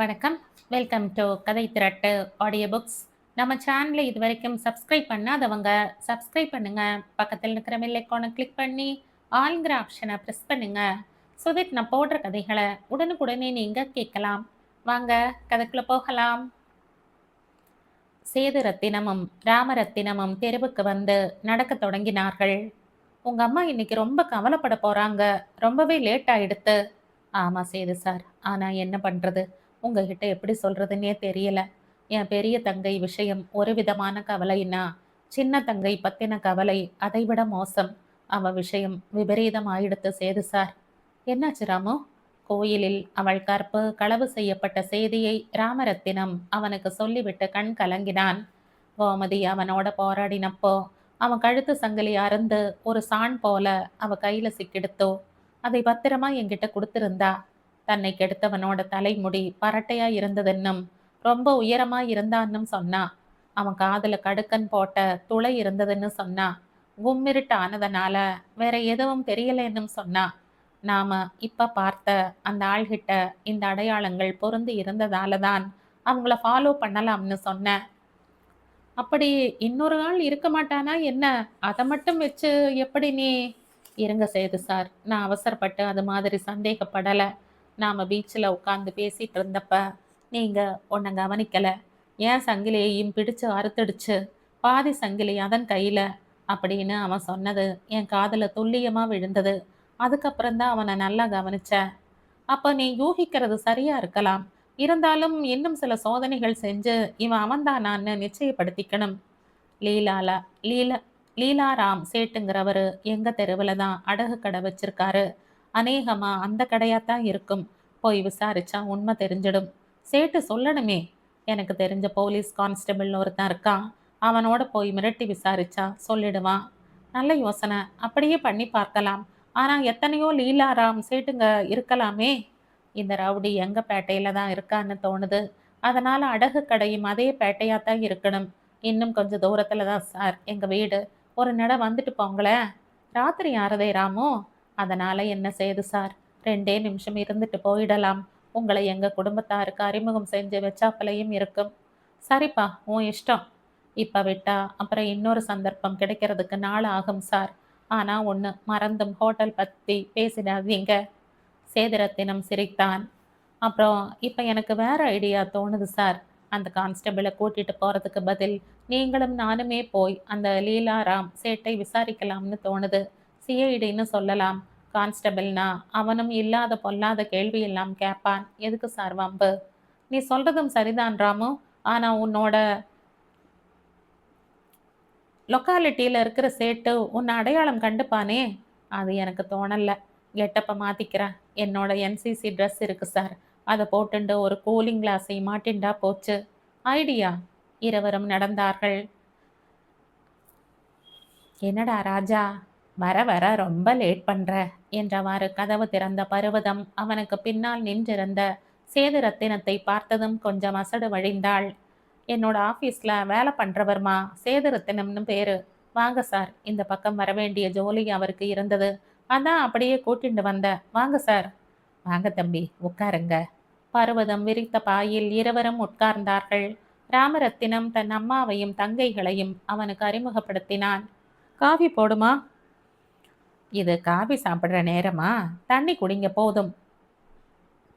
வணக்கம். Welcome to கதை திரட்டு audio books. நம்ம சேனலை இது வரைக்கும் சப்ஸ்கிரைப் பண்ணாதவங்க சப்ஸ்கிரைப் பண்ணுங்க. பக்கத்தில் இருக்கிற பெல் ஐகானை கிளிக் பண்ணி ஆல்ங்கிற ஆப்ஷனை ப்ரெஸ் பண்ணுங்க. ஸோ தட் நான் போடுற கதைகளை உடனுக்குடனே நீங்க கேட்கலாம். வாங்க கதைக்குள்ள போகலாம். சேதுரத்தினமும் ராமரத்தினமும் தெருவுக்கு வந்து நடக்க தொடங்கினார்கள். உங்க அம்மா இன்னைக்கு ரொம்ப கவலைப்பட போறாங்க. ரொம்பவே லேட் ஆயிடுத்து. ஆமா சேது சார். ஆனா என்ன பண்றது? உங்ககிட்ட எப்படி சொல்றதுன்னே தெரியல. என் பெரிய தங்கை விஷயம் ஒரு விதமான கவலைன்னா, சின்ன தங்கை பத்தின கவலை அதைவிட மோசம். அவ விஷயம் விபரீதம் ஆயிடுத்து சேது சார். என்னாச்சு ராமு? கோயிலில் அவள் கற்பு களவு செய்யப்பட்ட செய்தியை ராமரத்தினம் அவனுக்கு சொல்லிவிட்டு கண் கலங்கினான். கோமதி அவனோட போராடினப்போ அவன் கழுத்து சங்கிலி அறுந்து ஒரு சாண் போல அவ கையில சிக்கிடுத்தோ. அதை பத்திரமா என்கிட்ட கொடுத்திருந்தா. தன்னை கெடுத்தவனோட தலைமுடி பரட்டையா இருந்ததுன்னும் ரொம்ப உயரமா இருந்தான்னும் சொன்னா. அவன் காதுல கடுக்கன் போட்ட துளை இருந்ததுன்னு சொன்னா. கும்மிருட்டு ஆனதுனால வேற எதுவும் தெரியலன்னும் சொன்னா. நாம இப்ப பார்த்த அந்த ஆள்கிட்ட இந்த அடையாளங்கள் பொருந்தி இருந்ததால தான் அவங்கள ஃபாலோ பண்ணலாம்னு சொன்னேன். அப்படி இன்னொரு ஆள் இருக்க மாட்டானா என்ன? அதை மட்டும் வச்சு எப்படி நீ? இருங்க சேது சார், நான் அவசரப்பட்டு அது மாதிரி சந்தேகப்படலை. நாம பீச்சில் உட்காந்து பேசிட்டு இருந்தப்ப நீங்க உன்னை கவனிக்கல. ஏன் சங்கிலியையும் பிடிச்சு அறுத்துடுச்சு, பாதி சங்கிலி அதன் கையில அப்படின்னு அவன் சொன்னது என் காதுல துல்லியமா விழுந்தது. அதுக்கப்புறம் தான் அவனை நல்லா கவனிச்சேன். அப்ப நீ யூகிக்கிறது சரியா இருக்கலாம். இருந்தாலும் இன்னும் சில சோதனைகள் செஞ்சு இவன் அவன்தானான்னு நிச்சயப்படுத்திக்கணும். லீலால லீலா லீலாராம் சேட்டுங்கிறவரு எங்க தெருவில் தான் அடகு கடை வச்சிருக்காரு. அநேகமா அந்த கடையாத்தான் இருக்கும். போய் விசாரிச்சா உண்மை தெரிஞ்சிடும். சேட்டு சொல்லணுமே. எனக்கு தெரிஞ்ச போலீஸ் கான்ஸ்டபிள் ஒருத்தன் இருக்கான். அவனோட போய் மிரட்டி விசாரிச்சா சொல்லிடுவான். நல்ல யோசனை. அப்படியே பண்ணி பார்க்கலாம். ஆனா எத்தனையோ லீலாராம் சேட்டுங்க இருக்கலாமே. இந்த ரவுடி எங்க பேட்டையில தான் இருக்கான்னு தோணுது. அதனால அடகு கடையும் அதே பேட்டையா தான் இருக்கணும். இன்னும் கொஞ்சம் தூரத்துல தான் சார் எங்க வீடு. ஒரு நட வந்துட்டு போங்களேன். ராத்திரி ஆறதே ராமு. அதனால என்ன செய்து சார், 2 நிமிஷம் இருந்துட்டு போயிடலாம். உங்களை எங்க குடும்பத்தாருக்கு அறிமுகம் செஞ்சு வச்சாப்பலையும் இருக்கும். சரிப்பா, உன் இஷ்டம். இப்ப விட்டா அப்புறம் இன்னொரு சந்தர்ப்பம் கிடைக்கிறதுக்கு நாள் ஆகும் சார். ஆனா ஒண்ணு மறந்தும் ஹோட்டல் பத்தி பேசிடாதீங்க. சேதுரத்தினம் சிரித்தான். அப்புறம் இப்ப எனக்கு வேற ஐடியா தோணுது சார். அந்த கான்ஸ்டபிளை கூட்டிட்டு போறதுக்கு பதில் நீங்களும் நானுமே போய் அந்த லீலாராம் சேட்டை விசாரிக்கலாம்னு தோணுது. சிஐடின்னு சொல்லலாம். கான்ஸ்டபிள்னா அவனும் இல்லாத பொல்லாத கேள்வி எல்லாம் கேட்பான். எதுக்கு சார் வம்பு? நீ சொல்றதும் சரிதான் ராமு. ஆனா உன்னோட லொக்காலிட்டியில இருக்கிற சேட்டு உன்னை அடையாளம் கண்டுப்பானே. அது எனக்கு தோணல. கெட்டப்ப மாத்திக்கிறேன். என்னோட என்சிசி ட்ரெஸ் இருக்கு சார். அதை போட்டுண்டு ஒரு கூலிங் கிளாஸை மாட்டின்டா போச்சு. ஐடியா. இருவரும் நடந்தார்கள். என்னடா ராஜா, வர வர ரொம்ப லேட் பண்ற என்றவாறு கதவு திறந்த பருவதம் அவனுக்கு பின்னால் நின்றிருந்த சேது ரத்தினத்தை பார்த்ததும் கொஞ்சம் அசடு வழிந்தாள். என்னோட ஆஃபீஸில் வேலை பண்ணுறவர்மா, சேது ரத்தினம்னு பேரு. வாங்க சார், இந்த பக்கம் வர வேண்டிய ஜோலி அவருக்கு இருந்தது. அதான் அப்படியே கூட்டிட்டு வந்தேன். வாங்க சார். வாங்க தம்பி, உட்காருங்க. பர்வதம் விரித்த பாயில் இருவரும் உட்கார்ந்தார்கள். ராமரத்தினம் தன் அம்மாவையும் தங்கைகளையும் அவனுக்கு அறிமுகப்படுத்தினான். காஃபி போடுமா? இது காஃபி சாப்பிட்ற நேரமா? தண்ணி குடிங்க போதும்.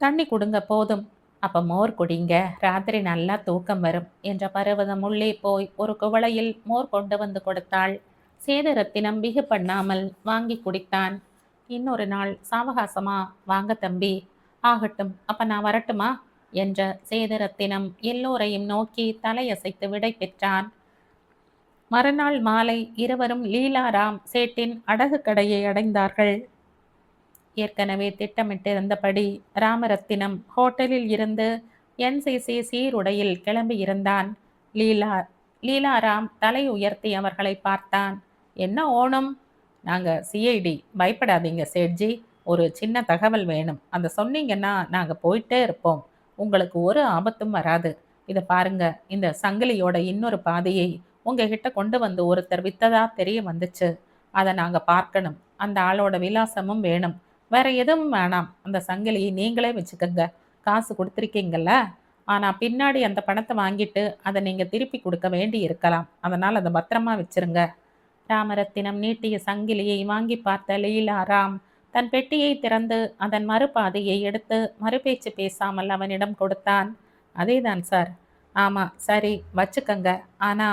தண்ணி குடுங்க போதும். அப்ப மோர் குடிங்க, ராத்திரி நல்லா தூக்கம் வரும் என்ற பர்வதம் உள்ளே போய் ஒரு குவளையில் மோர் கொண்டு வந்து கொடுத்தாள். சேதுரத்தினம் பிகு பண்ணாமல் வாங்கி குடித்தான். இன்னொரு நாள் சாவகாசமா வாங்க தம்பி. ஆகட்டும், அப்ப நான் வரட்டுமா என்ற சேதுரத்தினம் எல்லோரையும் நோக்கி தலையசைத்து விடை பெற்றான். மறுநாள் மாலை இருவரும் லீலாராம் சேட்டின் அடகு கடையை அடைந்தார்கள். ஏற்கனவே திட்டமிட்டிருந்தபடி ராமரத்தினம் ஹோட்டலில் இருந்து என்சிசி சீருடையில் கிளம்பியிருந்தான். லீலா லீலாராம் தலை உயர்த்தி அவர்களை பார்த்தான். என்ன ஓணும்? நாங்க சிஐடி. பயப்படாதீங்க சேட்ஜி. ஒரு சின்ன தகவல் வேணும். அதை சொன்னீங்கன்னா நாங்க போயிட்டே இருப்போம். உங்களுக்கு ஒரு ஆபத்தும் வராது. இதை பாருங்க, இந்த சங்கிலியோட இன்னொரு பாதையை உங்ககிட்ட கொண்டு வந்து ஒருத்தர் வித்ததா தெரிய வந்துச்சு. அதை நாங்க பார்க்கணும். அந்த ஆளோட விலாசமும் வேணும். வேற எதுவும் வேணாம். அந்த சங்கிலியை நீங்களே வச்சுக்கோங்க. காசு குடுத்துருக்கீங்கல்ல. ஆனா பின்னாடி அந்த பணத்த வாங்கிட்டு அத நீங்க திருப்பி குடுக்க வேண்டி இருக்கலாம். அதனால அத பத்திரமா வச்சிருங்க. ராமரத்தினம் நீட்டிய சங்கிலியை வாங்கி பார்த்த லீலாராம் தன் பெட்டியை திறந்து அதன் மறுபாதையை எடுத்து மறுபேச்சு பேசாமல் அவனிடம் கொடுத்தான். அதேதான் சார். ஆமா, சரி வச்சுக்கங்க. ஆனா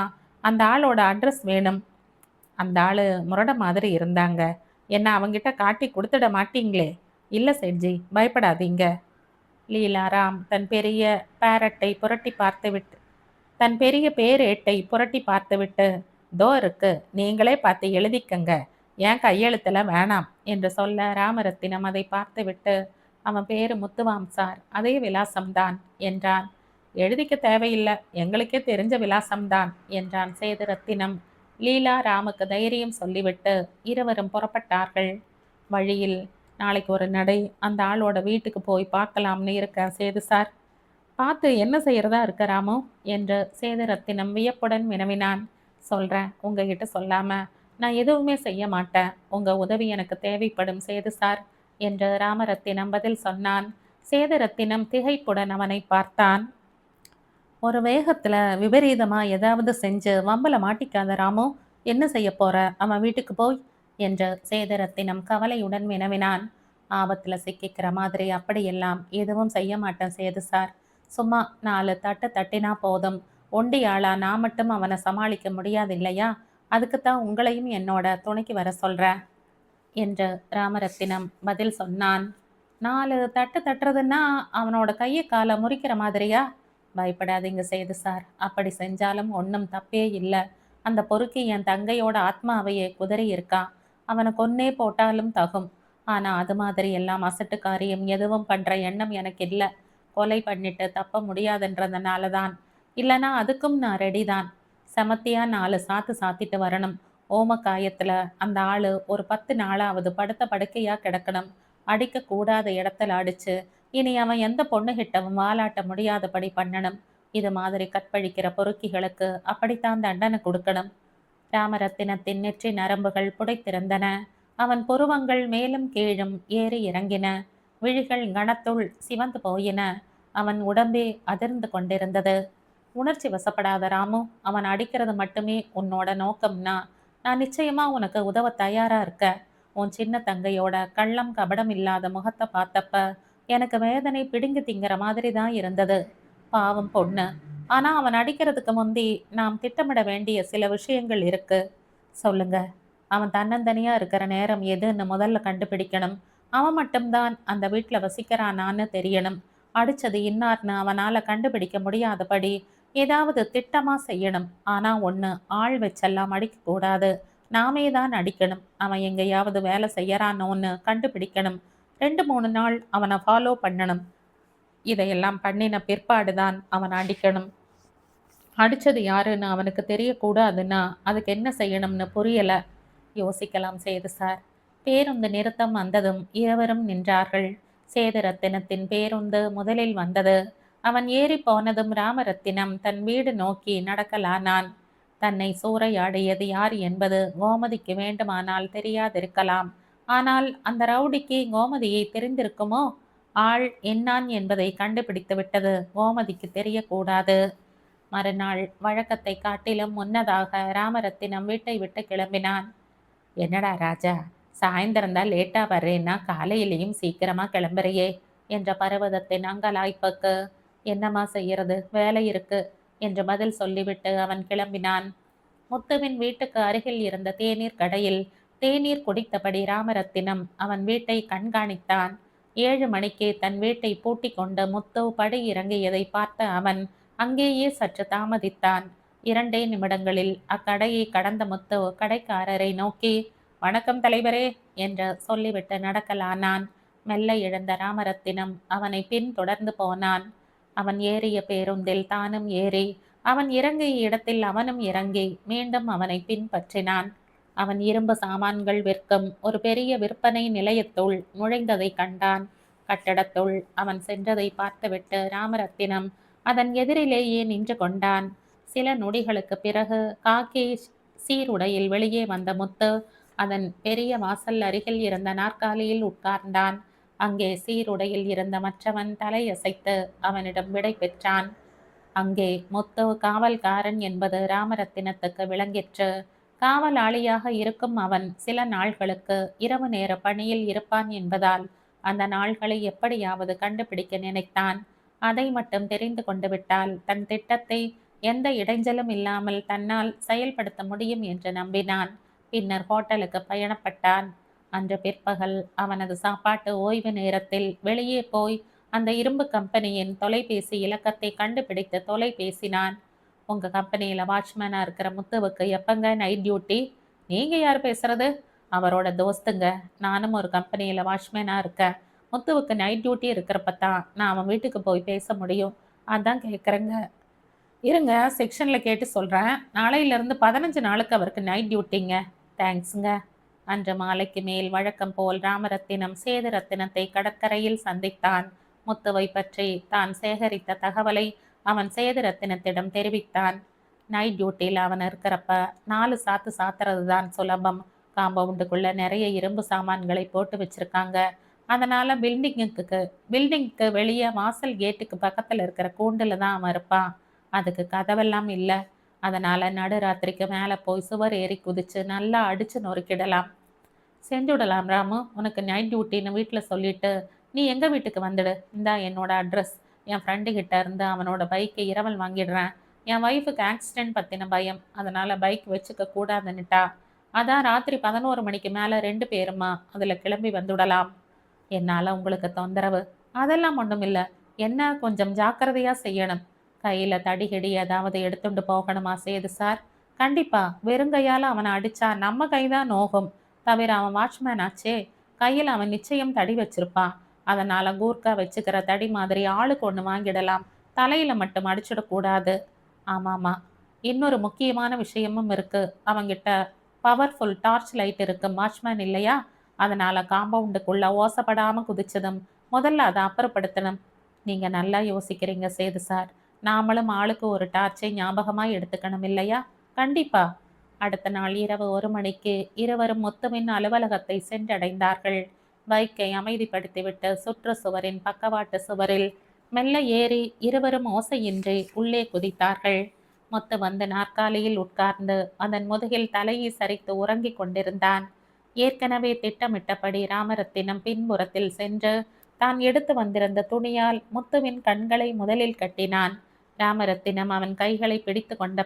அந்த ஆளோட அட்ரஸ் வேணும். அந்த ஆளு முரட மாதிரி இருந்தாங்க. என்ன அவங்கிட்ட காட்டி குடுத்துட மாட்டீங்களே? இல்ல சேட்ஜி, பயப்படாதீங்க. லீலாராம் தன் பெரிய பேரேட்டை புரட்டி பார்த்துவிட்டு, "தோ இருக்கு. நீங்களே பார்த்து எழுதிக்கங்க. என் கையெழுத்துல வேணாம்" என்று சொல்ல ராமரத்தினம் அதை பார்த்துவிட்டு, "அவன் பேரு முத்துவாம் சார். அதே விலாசம்தான்" என்றான். "எழுதிக்க தேவையில்ல. எங்களுக்கே தெரிஞ்ச விலாசம்தான்" என்றான் சேதுரத்தினம். லீலா ராமுக்கு தைரியம் சொல்லிவிட்டு இருவரும் புறப்பட்டார்கள். வழியில், "நாளைக்கு ஒரு நடை அந்த ஆளோட வீட்டுக்கு போய் பார்க்கலாம்னு இருக்கேன் சேது சார்." "பார்த்து என்ன செய்யறதா இருக்க ராமு?" என்று சேதுரத்தினம் வியப்புடன் வினவினான். "சொல்றேன். உங்ககிட்ட சொல்லாம நான் எதுவுமே செய்ய மாட்டேன். உங்க உதவி எனக்கு தேவைப்படும் சேது சார்" என்று ராமரத்தினம் பதில் சொன்னான். சேதுரத்தினம் திகைப்புடன் அவனை பார்த்தான். "ஒரு வேகத்துல விபரீதமா ஏதாவது செஞ்சு வம்பல மாட்டிக்காத ராமு. என்ன செய்ய போற அவன் வீட்டுக்கு போய்?" என்று சேதுரத்தினம் கவலையுடன் வினவினான். "ஆபத்துல சிக்கிக்கிற மாதிரி அப்படியெல்லாம் எதுவும் செய்ய மாட்டேன் சேது சார். சும்மா 4 தட்டு தட்டினா போதும். ஒண்டி ஆளா நான் மட்டும் அவனை சமாளிக்க முடியாது இல்லையா? அதுக்குத்தான் உங்களையும் என்னோட துணைக்கு வர சொல்றேன்" என்று ராமரத்தினம் பதில் சொன்னான். 4 தட்டு தட்டுறதுன்னா அவனோட கையை காலை முறிக்கிற மாதிரியா? பயப்படாதீங்க சேது சார். அப்படி செஞ்சாலும் ஒன்றும் தப்பே இல்லை. அந்த பொறுக்கி என் தங்கையோட ஆத்மாவையே குதறி இருக்கான். அவனை கொன்னே போட்டாலும் தகும். ஆனா அது மாதிரி எல்லாம் அசட்டு காரியம் எதுவும் பண்ற எண்ணம் எனக்கு இல்லை. கொலை பண்ணிட்டு தப்ப முடியாதுன்றதுனால தான். இல்லைனா அதுக்கும் நான் ரெடி தான். செமத்தியா 4 சாத்து சாத்திட்டு வரணும். ஓமக்காயத்துல அந்த ஆளு ஒரு 10 நாளாவது படுத்த படுக்கையா கிடக்கணும். அடிக்க கூடாத இடத்துல அடிச்சு இனி அவன் எந்த பொண்ணுகிட்டவும் வாலாட்ட முடியாதபடி பண்ணணும். இது மாதிரி கற்பழிக்கிற பொறுக்கிகளுக்கு அப்படித்தான் தண்டனை கொடுக்கணும். ராமரத்தினத்தின் நெற்றி நரம்புகள் புடைத்திருந்தன. அவன் புருவங்கள் மேலும் கீழும் ஏறி இறங்கின. விழிகள் கணத்துள் சிவந்து போயின. அவன் உடம்பே அதிர்ந்து கொண்டிருந்தது. "உணர்ச்சி வசப்படாத ராமு. அவன் அடிக்கிறது மட்டுமே உன்னோட நோக்கம்னா நான் நிச்சயமா உனக்கு உதவ தயாரா இருக்க. உன் சின்ன தங்கையோட கள்ளம் கபடம் இல்லாத முகத்தை பார்த்தப்ப எனக்கு வேதனை பிடுங்கி திங்கிற மாதிரி தான் இருந்தது. பாவம் பொண்ணு. ஆனா அவன் அடிக்கிறதுக்கு முந்தி நாம் திட்டமிட வேண்டிய சில விஷயங்கள் இருக்கு. சொல்லுங்க. அவன் தன்னந்தனியா இருக்கிற நேரம் எதுன்னு முதல்ல கண்டுபிடிக்கணும். அவன் மட்டும்தான் அந்த வீட்டுல வசிக்கிறானான்னு தெரியணும். அடிச்சது இன்னார்னு அவனால கண்டுபிடிக்க முடியாதபடி ஏதாவது திட்டமா செய்யணும். ஆனா ஒண்ணு, ஆள் வச்செல்லாம் அடிக்க கூடாது. நாமே தான் அடிக்கணும். அவன் எங்கேயாவது வேலை செய்யறானோன்னு கண்டுபிடிக்கணும். 2-3 நாள் அவனை ஃபாலோ பண்ணணும். இதையெல்லாம் பண்ணின பிற்பாடுதான் அவன் அடிக்கணும். அடிச்சது யாருன்னு அவனுக்கு தெரியக்கூடாதுன்னா அதுக்கு என்ன செய்யணும்னு புரியல." "யோசிக்கலாம் சேது சார்." பேருந்து நிறுத்தம் வந்ததும் இருவரும் நின்றார்கள். சேதுரத்தினத்தின் பேருந்து முதலில் வந்தது. அவன் ஏறி போனதும் ராமரத்தினம் தன் வீடு நோக்கி நடக்கலானான். தன்னை சூறையாடியது யார் என்பது கோமதிக்கு வேண்டுமானால் தெரியாதிருக்கலாம். ஆனால் அந்த ரவுடிக்கு கோமதியை தெரிந்திருக்குமோ? ஆள் என்னான் என்பதை கண்டுபிடித்து விட்டது கோமதிக்கு தெரியக்கூடாது. மறுநாள் வழக்கத்தை காட்டிலும் முன்னதாக ராமரத்தினம் வீட்டை விட்டு கிளம்பினான். "என்னடா ராஜா, சாயந்தரம்தான் லேட்டா வர்றேன்னா காலையிலையும் சீக்கிரமா கிளம்புறியே" என்ற பர்வதத்தின் அங்கலாய்ப்புக்கு, "என்னம்மா செய்யறது, வேலை இருக்கு" என்று பதில் சொல்லிவிட்டு அவன் கிளம்பினான். முத்துவின் வீட்டுக்கு அருகில் இருந்த தேநீர் கடையில் தேநீர் குடித்தபடி ராமரத்தினம் அவன் வீட்டை கண்காணித்தான். 7 மணிக்கே தன் வீட்டை பூட்டி கொண்டு முத்து படி இறங்கியதை பார்த்த அவன் அங்கேயே சற்று தாமதித்தான். 2 நிமிடங்களில் அக்கடையை கடந்த முத்து கடைக்காரரை நோக்கி, "வணக்கம் தலைவரே" என்று சொல்லிவிட்டு நடக்கலானான். மெல்ல எழுந்த ராமரத்தினம் அவனை பின் தொடர்ந்து போனான். அவன் ஏறிய பேருந்தில் தானும் ஏறி, அவன் இறங்கிய இடத்தில் அவனும் இறங்கி மீண்டும் அவனை பின்பற்றினான். அவன் இரும்பு சாமான்கள் விற்கும் ஒரு பெரிய விற்பனை நிலையத்துள் நுழைந்ததை கண்டான். கட்டடத்துள் அவன் சென்றதை பார்த்துவிட்டு ராமரத்தினம் அதன் எதிரிலேயே நின்று கொண்டான். சில நொடிகளுக்கு பிறகு காக்கி சீருடையில் வெளியே வந்த முத்து அதன் பெரிய வாசல் அருகில் இருந்த நாற்காலியில் உட்கார்ந்தான். அங்கே சீருடையில் இருந்த மற்றவன் தலையசைத்து அவனிடம் விடை பெற்றான். அங்கே முத்து காவல்காரன் என்பது ராமரத்தினத்துக்கு விளங்கிற்று. காவலாளியாக இருக்கும் அவன் சில நாள்களுக்கு இரவு நேர பணியில் இருப்பான் என்பதால் அந்த நாள்களை எப்படியாவது கண்டுபிடிக்க நினைத்தான். அதை மட்டும் தெரிந்து கொண்டு விட்டால் தன் திட்டத்தை எந்த இடைஞ்சலும் இல்லாமல் தன்னால் செயல்படுத்த முடியும் என்று நம்பினான். பின்னர் ஹோட்டலுக்கு பயணப்பட்டான். அன்று பிற்பகல் அவனது சாப்பாட்டு ஓய்வு நேரத்தில் வெளியே போய் அந்த இரும்பு கம்பெனியின் தொலைபேசி இலக்கத்தை கண்டுபிடித்து தொலைபேசினான். உங்க கம்பெனியில வாட்ச்மேனா இருக்கிற முத்துவுக்கு எப்பங்க நைட் டியூட்டி? நீங்க யார் பேசுறது? அவரோட தோஸ்துங்க. நானும் ஒரு கம்பெனியில வாட்ச்மேனா இருக்கேன். முத்துவுக்கு நைட் டியூட்டி இருக்கிறப்ப தான் நான் அவன் வீட்டுக்கு போய் பேச முடியும். அதான் கேட்குறேங்க. இருங்க, செக்ஷன்ல கேட்டு சொல்றேன். நாளையிலிருந்து 15 நாளுக்கு அவருக்கு நைட் டியூட்டிங்க. தேங்க்ஸுங்க. அன்று மாலைக்கு மேல் வழக்கம் போல் ராமரத்தினம் சேதுரத்தினத்தை கடற்கரையில் சந்தித்தான். முத்துவை பற்றி தான் சேகரித்த தகவலை அவன் சேதுரத்தினத்திடம் தெரிவித்தான். நைட் டியூட்டியில் அவன் இருக்கிறப்ப 4 சாத்து சாத்துறது தான் சுலபம். காம்பவுண்டுக்குள்ள நிறைய இரும்பு சாமான்களை போட்டு வச்சிருக்காங்க. அதனால பில்டிங்க்கு வெளியே வாசல் கேட்டுக்கு பக்கத்துல இருக்கிற கூண்டுல தான் அவன் இருப்பான். அதுக்கு கதவெல்லாம் இல்லை. அதனால நடுராத்திரிக்கு மேலே போய் சுவர் ஏறி குதிச்சு நல்லா அடிச்சு நொறுக்கிடலாம். செஞ்சுடலாம் ராமு. உனக்கு நைட் டியூட்டின்னு வீட்டில் சொல்லிட்டு நீ எங்கள் வீட்டுக்கு வந்துடு. இந்தா என்னோட அட்ரஸ். என் ஃப்ரெண்டு கிட்ட இருந்து அவனோட பைக்கை இரவல் வாங்கிடுறேன். என் ஒய்ஃபுக்கு ஆக்சிடென்ட் பற்றின பயம். அதனால் பைக் வச்சுக்க கூடாதுன்னுட்டா. அதான் ராத்திரி 11 மணிக்கு மேலே 2 பேருமா அதில் கிளம்பி வந்துடலாம். என்னால் உங்களுக்கு தொந்தரவு? அதெல்லாம் ஒன்றும் இல்லை. என்ன கொஞ்சம் ஜாக்கிரதையாக செய்யணும். கையில் தடிகிடி ஏதாவது எடுத்துட்டு போகணுமா சேது சார்? கண்டிப்பா. வெறுங்கையால் அவனை அடிச்சா நம்ம கைதான் நோகும். தவிர அவன் வாட்ச்மேன் ஆச்சே. கையில் அவன் நிச்சயம் தடி வச்சிருப்பான். அதனால கூர்க்கா வச்சுக்கிற தடி மாதிரி ஆளுக்கு ஒன்று வாங்கிடலாம். தலையில மட்டும் அடிச்சிடக்கூடாது. ஆமாமா. இன்னொரு முக்கியமான விஷயமும் இருக்கு. அவங்கிட்ட பவர்ஃபுல் டார்ச் லைட் இருக்கு. வாட்ச்மேன் இல்லையா? அதனால காம்பவுண்டுக்குள்ள ஓசப்படாம குதிச்சதும் முதல்ல அதை அப்புறப்படுத்தணும். நீங்க நல்லா யோசிக்கிறீங்க சேது சார். நாமளும் ஆளுக்கு ஒரு டார்ச்சை ஞாபகமாய் எடுத்துக்கணும் இல்லையா? கண்டிப்பா. அடுத்த நாள் இரவு 1 மணிக்கு இருவரும் முத்துவின் அலுவலகத்தை சென்றடைந்தார்கள். பைக்கை அமைதிப்படுத்திவிட்டு சுவரின் பக்கவாட்டு சுவரில் மெல்ல ஏறி இருவரும் ஓசையின்றி உள்ளே குதித்தார்கள். முத்து வந்து நாற்காலியில் உட்கார்ந்து அதன் முதுகில் தலையை சரித்து உறங்கிக் கொண்டிருந்தான். ஏற்கனவே திட்டமிட்டபடி ராமரத்தினம் பின்புறத்தில் சென்று தான் எடுத்து வந்திருந்த துணியால் முத்துவின் கண்களை முதலில் கட்டினான். ராமரத்தினம் அவன் கைகளை பிடித்து கொண்ட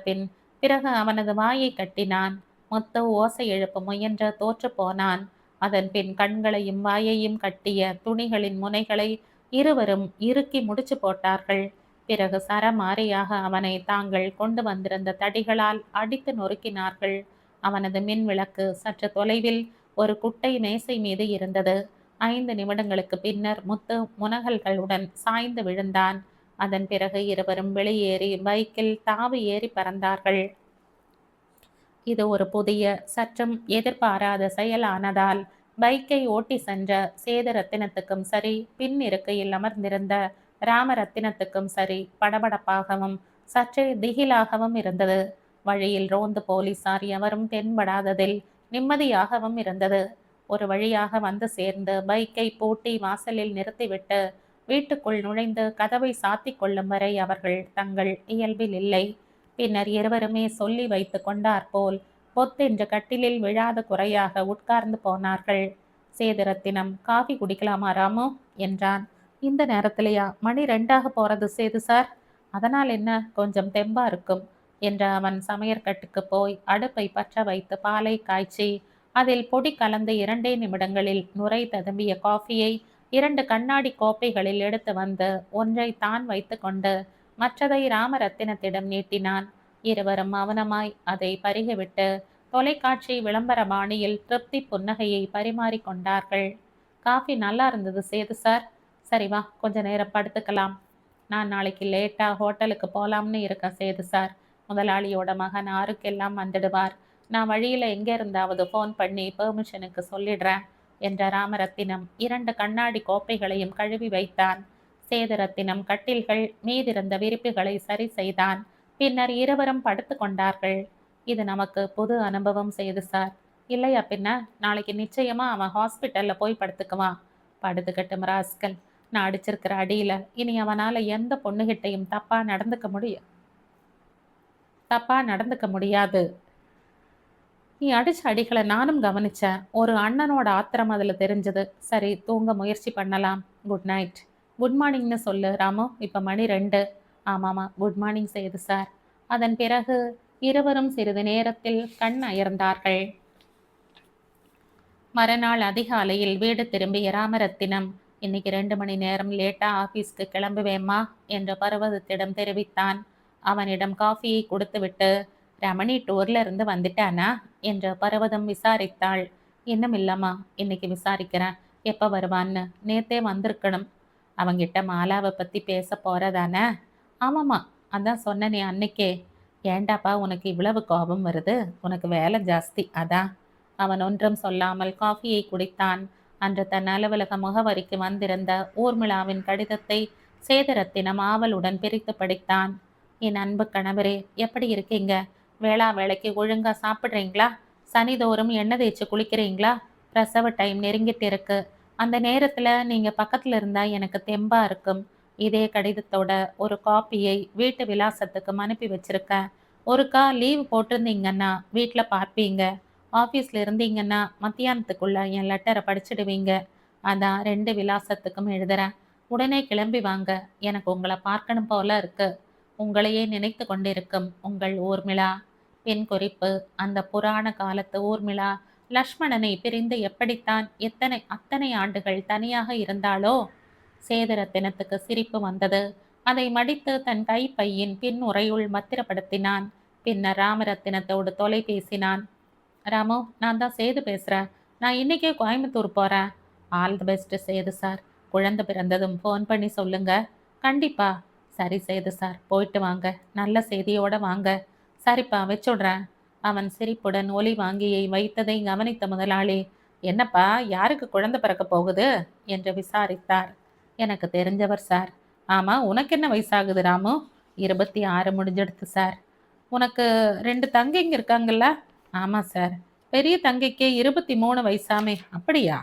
பிறகு அவனது வாயை கட்டினான். முத்து ஓசை எழுப்ப முயன்ற தோற்று போனான். அதன் பின் கண்களையும் வாயையும் கட்டிய துணிகளின் முனைகளை இருவரும் இறுக்கி முடிச்சு போட்டார்கள். பிறகு சரமாரியாக அவனை தாங்கள் கொண்டு வந்திருந்த தடிகளால் அடித்து நொறுக்கினார்கள். அவனது மின் விளக்கு சற்று தொலைவில் ஒரு குட்டை மேசை மீது இருந்தது. 5 நிமிடங்களுக்கு பின்னர் முத்து முனகல்களுடன் சாய்ந்து விழுந்தான். அதன் பிறகு இருவரும் வெளியேறி பைக்கில் தாவி ஏறி பறந்தார்கள். இது ஒரு புதிய சற்றும் எதிர்பாராத செயலானதால் பைக்கை ஓட்டி சென்ற சேதுரத்தினத்துக்கும் சரி, பின் இருக்கையில் அமர்ந்திருந்த ராமரத்தினத்துக்கும் சரி படபடப்பாகவும் சற்றே திகிலாகவும் இருந்தது. வழியில் ரோந்து போலீசார் எவரும் தென்படாததில் நிம்மதியாகவும் இருந்தது. ஒரு வழியாக வந்து சேர்ந்து பைக்கை பூட்டி வாசலில் நிறுத்திவிட்டு வீட்டுக்குள் நுழைந்து கதவை சாத்தி கொள்ளும் வரை அவர்கள் தங்கள் இயல்பில் இல்லை. பின்னர் இருவருமே சொல்லி வைத்து கொண்டாற்போல் பொத்தென்று கட்டிலில் விழாத குறையாக உட்கார்ந்து போனார்கள். சேதுரத்தினம், காஃபி குடிக்கலாமா ராமு என்றான். இந்த நேரத்திலேயா? மணி 2 போறது சேது சார். அதனால் என்ன, கொஞ்சம் தெம்பா இருக்கும் என்ற அவன் சமையற்கட்டுக்கு போய் அடுப்பை பற்ற வைத்து பாலை காய்ச்சி அதில் பொடி கலந்து 2 நிமிடங்களில் நுரை ததும்பிய காஃபியை 2 கண்ணாடி கோப்பைகளில் எடுத்து வந்து ஒன்றை தான் வைத்து கொண்டு மற்றதை ராமரத்தினத்திடம் நீட்டினான். இருவரும் மௌனமாய் அதை பருகிவிட்டு தொலைக்காட்சி விளம்பர பாணியில் திருப்தி புன்னகையை பரிமாறிக்கொண்டார்கள். காஃபி நல்லா இருந்தது சேது சார். சரி வா, கொஞ்ச நேரம் படுத்துக்கலாம். நான் நாளைக்கு லேட்டா ஹோட்டலுக்கு போலாம்னு இருக்கேன் சேது சார். முதலாளியோட மகன் ஆறுக்கெல்லாம் வந்துடுவார். நான் வழியில எங்கே இருந்தாவது ஃபோன் பண்ணி பெர்மிஷனுக்கு சொல்லிடுறேன் என்ற ராமரத்தினம் 2 கண்ணாடி கோப்பைகளையும் கழுவி வைத்தான். சேதுரத்தினம் கட்டில்கள் மீதிருந்த விரிப்புகளை சரி செய்தான். பின்னர் இருவரும் படுத்து கொண்டார்கள். இது நமக்கு புது அனுபவம் சேது சார். இல்லையா பின்ன? நாளைக்கு நிச்சயமா அவன் ஹாஸ்பிட்டல்ல போய் படுத்துக்குவான். படுத்துக்கட்டும் ராஸ்கல். நான் அடிச்சிருக்கிற அடியில இனி அவனால எந்த பொண்ணுகிட்டையும் தப்பா நடந்துக்க முடியாது. நீ அடிச்ச அடிகள நானும் கவனிச்சேன். ஒரு அண்ணனோட ஆத்திரம் அதுல தெரிஞ்சது. சரி, தூங்க முயற்சி பண்ணலாம். Good night. குட் மார்னிங்ன்னு சொல்லு ராமு. இப்ப மணி 2. ஆமாமா, குட் மார்னிங் சேது சார். அதன் பிறகு இருவரும் சிறிது நேரத்தில் கண் அயர்ந்தார்கள். மறுநாள் அதிகாலையில் வீடு திரும்பிய ராமரத்தினம், இன்னைக்கு 2 மணி நேரம் லேட்டா ஆபீஸ்க்கு கிளம்புவேம்மா என்று பர்வதத்திடம் தெரிவித்தான். அவனிடம் காஃபியை கொடுத்துவிட்டு, ரமணி டூர்ல இருந்து வந்துட்டானா என்று பர்வதம் விசாரித்தாள். இன்னும் இல்லம்மா, இன்னைக்கு விசாரிக்கிறேன். எப்ப வருவான்னு. நேத்தே வந்திருக்கணும். அவங்கிட்ட மாலாவை பத்தி பேச போறதானே? ஆமாம்மா, அதான் சொன்னனே அன்னைக்கே. ஏண்டாப்பா உனக்கு இவ்வளவு கோபம் வருது? உனக்கு வேலை ஜாஸ்தி அதான். அவன் ஒன்றும் சொல்லாமல் காஃபியை குடித்தான். அன்று தன் அலுவலக முகவரிக்கு வந்திருந்த ஊர்மிளாவின் கடிதத்தை சேதரத்தினம் ஆவலுடன் பிரித்து படித்தான். என் அன்பு கணவரே, எப்படி இருக்கீங்க? வேளா வேலைக்கு ஒழுங்கா சாப்பிட்றீங்களா? சனிதோறும் எண்ணெய் தேய்ச்சி குளிக்கிறீங்களா? பிரசவ டைம் நெருங்கிட்டு இருக்கு. அந்த நேரத்துல நீங்க பக்கத்துல இருந்தா எனக்கு தெம்பா இருக்கும். இதே கடிதத்தோட ஒரு காப்பியை வீட்டு விலாசத்துக்கு அனுப்பி வச்சிருக்கேன். ஒருக்கா லீவ் போட்டிருந்தீங்கன்னா வீட்டில் பார்ப்பீங்க. ஆஃபீஸில் இருந்தீங்கன்னா மத்தியானத்துக்குள்ள என் லெட்டரை படிச்சிடுவீங்க. அதான் 2 விலாசத்துக்கும் எழுதுறேன். உடனே கிளம்பி வாங்க. எனக்கு உங்களை பார்க்கணும் போல இருக்கு. உங்களையே நினைத்து கொண்டிருக்கும் உங்கள் ஊர்மிளா. பெண் குறிப்பு. அந்த புராண காலத்து ஊர்மிளா லக்ஷ்மணனை பிரிந்து எப்படித்தான் அத்தனை ஆண்டுகள் தனியாக இருந்தாளோ? சேதரத்தினத்துக்கு சிரிப்பு வந்தது. அதை மடித்து தன் கைப்பையின் பின் உறையுள் பத்திரப்படுத்தினான். பின்னர் ராமரத்தினத்தோடு தொலை பேசினான். ராமு, நான் தான் சேது பேசுகிறேன். நான் இன்றைக்கே கோயம்புத்தூர் போகிறேன். All the best Sethu sir. குழந்தை பிறந்ததும் ஃபோன் பண்ணி சொல்லுங்க. கண்டிப்பா. சரி சேது சார், போயிட்டு வாங்க. நல்ல செய்தியோட வாங்க. சரிப்பா, வச்சுடுறேன். அவன் சிரிப்புடன் ஒலி வாங்கியை வைத்ததை கவனித்த முதலாளி, என்னப்பா, யாருக்கு குழந்தை பிறக்க போகுது என்று விசாரித்தார். எனக்கு தெரிஞ்சவர் சார். ஆமாம், உனக்கு என்ன வயசாகுது ராமு? 26 முடிஞ்சிடுத்து சார். உனக்கு 2 தங்கைங்க இருக்காங்கல்ல? ஆமாம் சார். பெரிய தங்கைக்கு 23 வயசாமே. அப்படியா?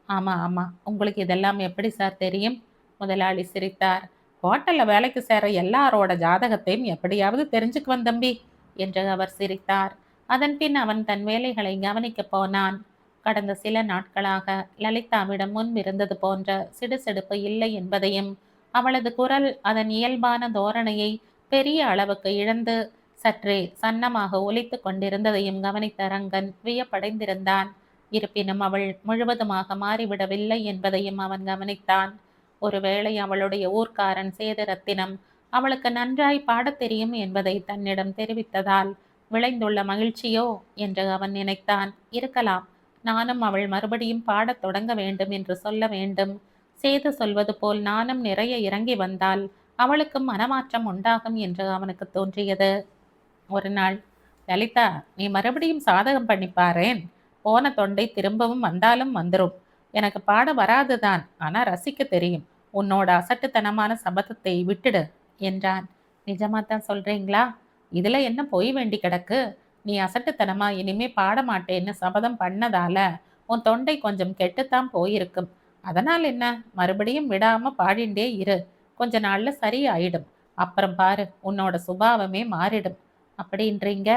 ஆமாம் ஆமாம். உங்களுக்கு இதெல்லாம் எப்படி சார் தெரியும்? முதலாளி சிரித்தார். ஹோட்டலில் வேலைக்கு சேர எல்லாரோட ஜாதகத்தையும் எப்படியாவது தெரிஞ்சுக்குவன் தம்பி என்று அவர் சிரித்தார். அதன் பின் அவன் தன் வேலைகளை கவனிக்கப் போனான். கடந்த சில நாட்களாக லலிதாவிடம் முன்பிருந்தது போன்ற சிடுசிடுப்பு இல்லை என்பதையும், அவளது குரல் அதன் இயல்பான தோரணையை பெரிய அளவுக்கு இழந்து சற்றே சன்னமாக ஒலித்து கொண்டிருந்ததையும் கவனித்த ரங்கன் வியப்படைந்திருந்தான். இருப்பினும் அவள் முழுவதுமாக மாறிவிடவில்லை என்பதையும் அவன் கவனித்தான். ஒருவேளை அவளுடைய ஊர்க்காரன் சேதரத்தினம் அவளுக்கு நன்றாய் பாடத் தெரியும் என்பதை தன்னிடம் தெரிவித்ததால் விளைந்துள்ள மகிழ்ச்சியோ என்று அவன் நினைத்தான். இருக்கலாம். நானும் அவள் மறுபடியும் பாடத் தொடங்க வேண்டும் என்று சொல்ல வேண்டும். சேது சொல்வது போல் நானும் நிறைய இறங்கி வந்தால் அவளுக்கும் மனமாற்றம் உண்டாகும் என்று அவனுக்கு தோன்றியது. ஒரு நாள், லலிதா, நீ மறுபடியும் சாதகம் பண்ணிப்பாரேன். போன தொண்டை திரும்பவும் வந்தாலும் வந்துடும். எனக்கு பாட வராதுதான், ஆனா ரசிக்க தெரியும். உன்னோட அசட்டுத்தனமான சபதத்தை விட்டுடு என்றான். நிஜமாத்தான் சொல்றீங்களா? இதுல என்ன பொய் வேண்டி கிடக்கு? நீ அசட்டுத்தனமா இனிமே பாட மாட்டேன்னு சபதம் பண்ணதால உன் தொண்டை கொஞ்சம் கெட்டுத்தான் போயிருக்கும். அதனால் என்ன, மறுபடியும் விடாம பாடிண்டே இரு. கொஞ்ச நாள்ல சரியாயிடும். அப்புறம் பாரு, உன்னோட சுபாவமே மாறிடும். அப்படின்றீங்க?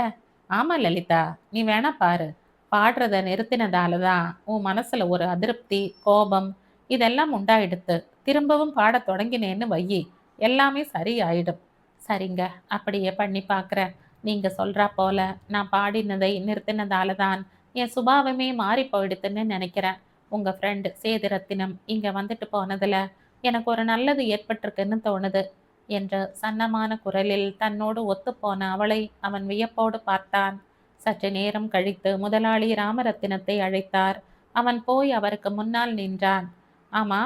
ஆமா லலிதா, நீ வேணா பாரு. பாடுறத நிறுத்தினதால தான் உன் மனசுல ஒரு அதிருப்தி, கோபம் இதெல்லாம் உண்டாயிடுத்து. திரும்பவும் பாடத் தொடங்கினேன்னு வையி, எல்லாமே சரியாயிடும். சரிங்க, அப்படியே பண்ணி பார்க்குறேன். நீங்க சொல்றா போல நான் பாடினதை நிறுத்தினதால தான் என் சுபாவமே மாறி போயிடுதுன்னு நினைக்கிறேன். உங்க ஃப்ரெண்டு சேதுரத்தினம் இங்க வந்துட்டு போனதுல எனக்கு ஒரு நல்லது ஏற்பட்டிருக்குன்னு தோணுது என்று சன்னமான குரலில் தன்னோடு ஒத்துப்போன அவளை அவன் வியப்போடு பார்த்தான். சற்று நேரம் கழித்து முதலாளி ராமரத்தினத்தை அழைத்தார். அவன் போய் அவருக்கு முன்னால் நின்றான். ஆமா,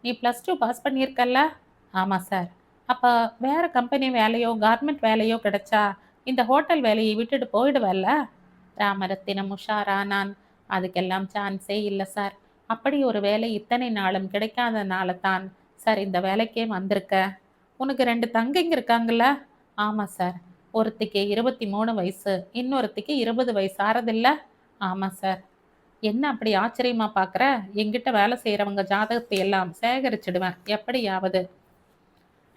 நீ +2 பாஸ் பண்ணியிருக்கல்ல? ஆமா சார். அப்போ வேற கம்பெனி வேலையோ கார்மெண்ட் வேலையோ கிடைச்சா இந்த ஹோட்டல் வேலையை விட்டுட்டு போயிடுவல்ல? ராமரத்தினம் உஷாரானான். அதுக்கெல்லாம் சான்ஸே இல்லை சார். அப்படி ஒரு வேலை இத்தனை நாளும் கிடைக்காதனால தான் சார் இந்த வேலைக்கே வந்திருக்க. உனக்கு 2 தங்கைங்க இருக்காங்கல்ல? ஆமாம் சார். ஒருத்திக்கு 23 வயசு, இன்னொருத்திக்கு 20 வயசு ஆறதில்ல? ஆமாம் சார். என்ன அப்படி ஆச்சரியமா பார்க்குற? என்கிட்ட வேலை செய்றவங்க ஜாதகத்தை எல்லாம் சேகரிச்சுடுவேன். எப்படியாவது.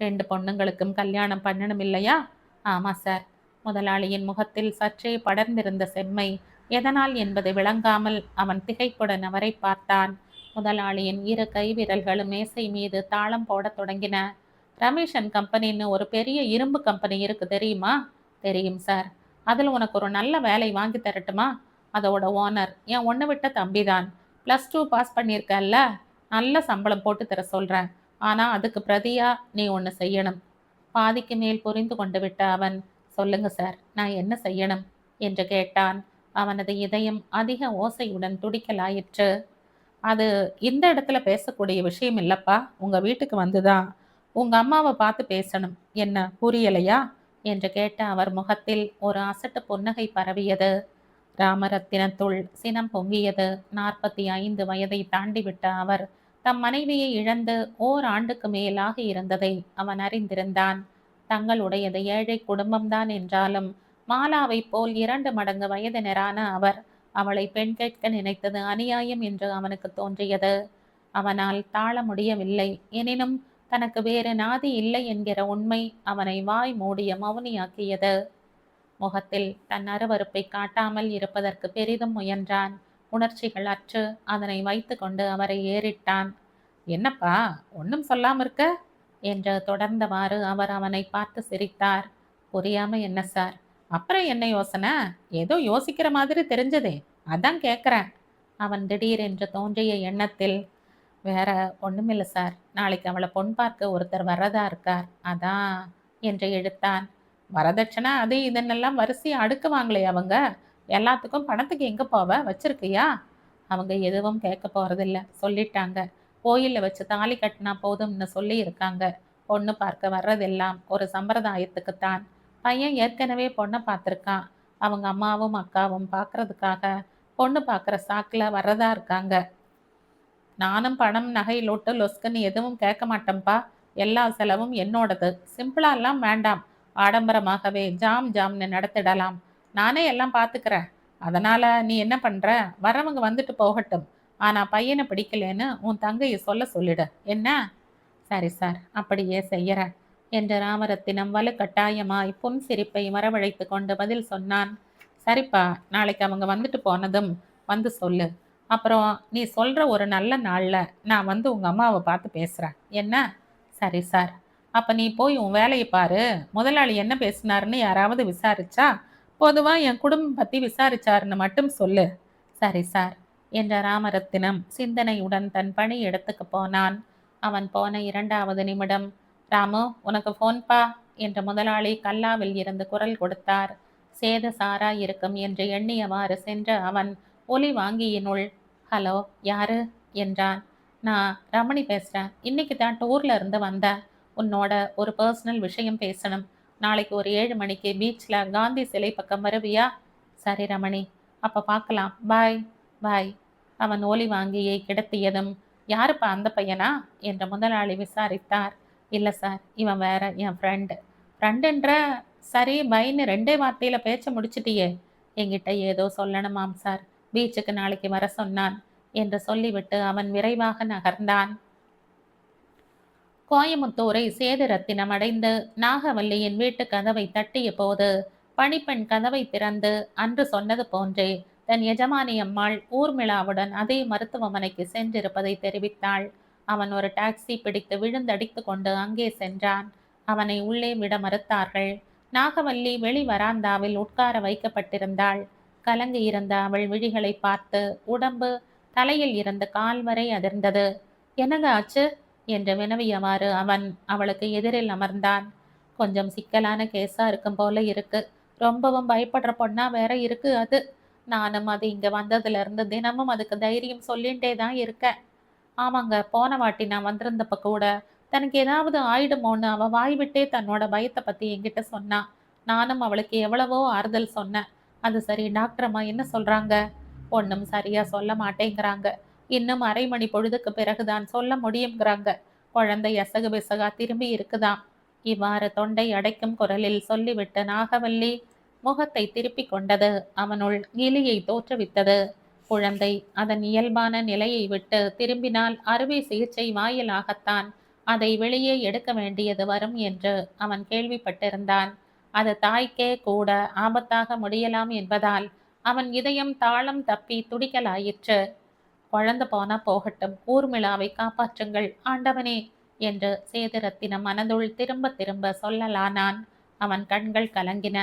2 பொண்ணுங்களுக்கும் கல்யாணம் பண்ணணும் இல்லையா? ஆமா சார். முதலாளியின் முகத்தில் சற்றே படர்ந்திருந்த செம்மை எதனால் என்பது விளங்காமல் அவன் திகைப்புடன் அவரை பார்த்தான். முதலாளியின் இரு கைவிரல்களும் மேசை மீது தாளம் போடத் தொடங்கின. ரமேஷ் அண்ட் கம்பெனின்னு ஒரு பெரிய இரும்பு கம்பெனி இருக்கு தெரியுமா? தெரியும் சார். அதில் உனக்கு ஒரு நல்ல வேலை வாங்கி தரட்டுமா? அதோட ஓனர் என் ஒன்று விட்ட தம்பிதான். +2 பாஸ் பண்ணியிருக்கல்ல, நல்ல சம்பளம் போட்டு தர சொல்கிறேன். ஆனால் அதுக்கு பிரதியா நீ ஒன்று செய்யணும். பாதிக்கு மேல் புரிந்து கொண்டு விட்ட அவன், சொல்லுங்க சார், நான் என்ன செய்யணும் என்று கேட்டான். அவனது இதயம் அதிக ஓசையுடன் துடிக்கலாயிற்று. அது இந்த இடத்துல பேசக்கூடிய விஷயம் இல்லப்பா. உங்க வீட்டுக்கு வந்துதான் உங்க அம்மாவை பார்த்து பேசணும். என்ன புரியலையா என்று கேட்ட அவர் முகத்தில் ஒரு அசட்டு புன்னகை பரவியது. ராமரத்தினத்துள் சினம் பொங்கியது. 45 வயதை தாண்டிவிட்ட அவர் தம் மனைவியை இழந்து ஓராண்டுக்கு மேலாக இருந்ததை அவன் அறிந்திருந்தான். தங்களுடையது ஏழை குடும்பம்தான் என்றாலும் மாலாவைப் போல் 2 மடங்கு வயதினரான அவர் அவளை பெண் கேட்க நினைத்தது அநியாயம் என்று அவனுக்கு தோன்றியது. அவனால் தாழ முடியவில்லை. எனினும் தனக்கு வேறு நாதி இல்லை என்கிற உண்மை அவனை வாய் மூடிய மௌனியாக்கியது. முகத்தில் தன் அருவருப்பை காட்டாமல் இருப்பதற்கு பெரிதும் முயன்றான். உணர்ச்சிகள் அற்று அதனை வைத்து கொண்டு அவரை ஏறிட்டான். என்னப்பா, ஒன்றும் சொல்லாம இருக்க என்று தொடர்ந்தவாறு அவர் அவனை பார்த்து சிரித்தார். புரியாம என்ன சார்? அப்புறம் என்ன யோசனை? ஏதோ யோசிக்கிற மாதிரி தெரிஞ்சதே, அதான் கேட்குறேன். அவன் திடீரென்று தோன்றிய எண்ணத்தில், வேற ஒண்ணுமில்ல சார், நாளைக்கு அவளை பொன் பார்க்க ஒருத்தர் வர்றதா இருக்கார், அதான் என்று இழுத்தான். வரதட்சணை அது இதன்னெல்லாம் வரிசையா அடுக்குவாங்களே அவங்க, எல்லாத்துக்கும் பணத்துக்கு எங்க போவ, வச்சிருக்கியா? அவங்க எதுவும் கேட்க போறதில்ல, சொல்லிட்டாங்க. கோயில்ல வச்சு தாலி கட்டினா போதும்னு சொல்லி இருக்காங்க. பொண்ணு பார்க்க வர்றதெல்லாம் ஒரு சம்பிரதாயத்துக்குத்தான். பையன் ஏற்கனவே பொண்ணை பார்த்துருக்கான். அவங்க அம்மாவும் அக்காவும் பார்க்கறதுக்காக பொண்ணு பார்க்குற சாக்கில் வர்றதா இருக்காங்க. நானும் பணம் நகை லொட்டு லொஸ்குன்னு எதுவும் கேட்க மாட்டேன்ப்பா. எல்லா செலவும் என்னோடது. சிம்பிளாலாம் வேண்டாம், ஆடம்பரமாகவே ஜாம் ஜாம்னு நடத்திடலாம். நானே எல்லாம் பார்த்துக்கிறேன். அதனால நீ என்ன பண்ற? வரவங்க வந்துட்டு போகட்டும். ஆனா பையனை பிடிக்கலேன்னு உன் தங்கையை சொல்ல சொல்லிடு, என்ன? சரி சார், அப்படியே செய்யறேன் என்று ராமரத்தினம் வலுக்கட்டாயமாய் புன் சிரிப்பை வரவழைத்து கொண்டு பதில் சொன்னான். சரிப்பா, நாளைக்கு அவங்க வந்துட்டு போனதும் வந்து சொல்லு. அப்புறம் நீ சொல்ற ஒரு நல்ல நாள்ல நான் வந்து உங்க அம்மாவை பார்த்து பேசுறேன், என்ன? சரி சார். அப்ப நீ போய் உன் வேலையை பாரு. முதலாளி என்ன பேசினாருன்னு யாராவது விசாரிச்சா பொதுவா என் குடும்பம் பத்தி விசாரிச்சாருன்னு மட்டும் சொல்லு. சரி சார் என்ற ராமரத்தினம் சிந்தனையுடன் தன் பணி இடத்துக்கு போனான். அவன் போன 2வது நிமிடம், ராமு உனக்கு ஃபோன்பா என்ற முதலாளி கல்லாவில் இருந்து குரல் கொடுத்தார். சேத சாரா இருக்கும் என்று எண்ணியவாறு சென்ற அவன் ஒலி வாங்கியினுள், ஹலோ, யாரு என்றான். நான் ரமணி பேசுகிறேன். இன்னைக்கு தான் டூர்ல இருந்து வந்தேன். உன்னோட ஒரு பர்சனல் விஷயம் பேசணும். நாளைக்கு ஒரு 7 மணிக்கு பீச்சில் காந்தி சிலை பக்கம் வருவியா? சரி ரமணி, அப்போ பார்க்கலாம், பாய் பாய். அவன் ஒலி வாங்கியை கிடத்தியதும், யாருப்பா அந்த பையனா என்ற முதலாளி விசாரித்தார். இல்லை சார், இவன் வேற என் ஃப்ரெண்டு. ஃப்ரெண்டுன்ற? சரி பைன்னு 2 வார்த்தையில் பேச்ச முடிச்சிட்டியே. என்கிட்ட ஏதோ சொல்லணுமாம் சார், பீச்சுக்கு நாளைக்கு வர சொன்னான் என்று சொல்லிவிட்டு அவன் விரைவாக நகர்ந்தான். கோயமுத்தூரை சேதுரத்தினம் அடைந்து நாகவல்லியின் வீட்டு கதவை தட்டிய போது பணிப்பெண் கதவை திறந்து அன்று சொன்னது போன்றே தன் எஜமானி அம்மாள் ஊர்மிளாவுடன் அதே மருத்துவமனைக்கு சென்றிருப்பதை தெரிவித்தாள். அவன் ஒரு டாக்ஸி பிடித்து விழுந்தடித்து கொண்டு அங்கே சென்றான். அவனை உள்ளே விட மறுத்தார்கள். நாகவல்லி வெளி வராந்தாவில் உட்கார வைக்கப்பட்டிருந்தாள். கலங்கி இருந்த அவள் விழிகளை பார்த்து உடம்பு தலையில் இருந்த கால் வரை அதிர்ந்தது. என்னங்க ஆச்சு என்று வினவியவாறு அவன் அவளுக்கு எதிரில் அமர்ந்தான். கொஞ்சம் சிக்கலான கேஸா இருக்கும் போல இருக்கு. ரொம்பவும் பயப்படுற பொண்ணா வேற இருக்கு அது. நானும் அது இங்க வந்ததுல இருந்து தினமும் அதுக்கு தைரியம் சொல்லிகிட்டே தான் இருக்கேன். ஆமாங்க, போன வாட்டி நான் வந்திருந்தப்ப கூட தனக்கு ஏதாவது ஆயிடுமோன்னு அவ வாய் விட்டே தன்னோட பயத்தை பத்தி என்கிட்ட சொன்னா. நானும் அவளுக்கு எவ்வளவோ ஆறுதல் சொன்னேன். அது சரி, டாக்டர் அம்மா என்ன சொல்றாங்க? ஒன்றும் சரியா சொல்ல மாட்டேங்கிறாங்க. இன்னும் 1/2 மணி பொழுதுக்கு பிறகுதான் சொல்ல முடியுங்கிறாங்க. குழந்தை எசகு பிசகா திரும்பி இருக்குதாம். இவ்வாறு தொண்டை அடைக்கும் குரலில் சொல்லிவிட்டு நாகவல்லி முகத்தை திருப்பி கொண்டது அவனுள் கிளியை தோற்றுவித்தது. குழந்தை அதன் இயல்பான நிலையை விட்டு திரும்பினால் அறுவை சிகிச்சை வாயிலாகத்தான் அதை வெளியே எடுக்க வேண்டியது வரும் என்று அவன் கேள்விப்பட்டிருந்தான். அது தாய்க்கே கூட ஆபத்தாக முடியலாம் என்பதால் அவன் இதயம் தாளம் தப்பி துடிக்கலாயிற்று. குழந்த போனா போகட்டும், ஊர்மிளாவை காப்பாற்றுங்கள் ஆண்டவனே என்று சேதுரத்தினம் மனதுள் திரும்ப திரும்ப சொல்லலானான். அவன் கண்கள் கலங்கின.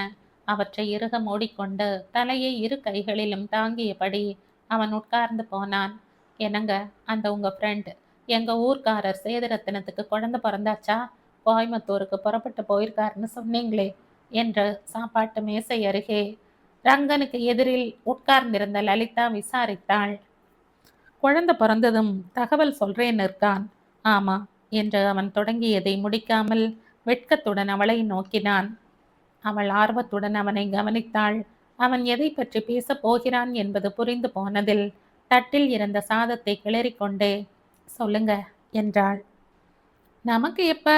அவற்றை இறுக மூடிக்கொண்டு தலையை இரு கைகளிலும் தாங்கியபடி அவன் உட்கார்ந்து போனான். என்னங்க, அந்த உங்க ஃப்ரெண்ட் எங்க ஊர்க்காரர் சேதுரத்தினத்துக்கு குழந்தை பிறந்தாச்சா? கோயம்புத்தூருக்கு புறப்பட்டு போயிருக்காருன்னு சொன்னீங்களே என்று சாப்பாட்டு மேசை அருகே ரங்கனுக்கு எதிரில் உட்கார்ந்திருந்த லலிதா விசாரித்தாள். குழந்தை பிறந்ததும் தகவல் சொல்றேன்னு இருக்கான். ஆமா என்று அவன் தொடங்கியதை முடிக்காமல் வெட்கத்துடன் அவளை நோக்கினான். அவள் ஆர்வத்துடன் அவனை கவனித்தாள். அவன் எதை பற்றி பேசப் போகிறான் என்பது புரிந்து போனதில் தட்டில் இருந்த சாதத்தை கிளறிக்கொண்டே சொல்லுங்க என்றாள். நமக்கு எப்ப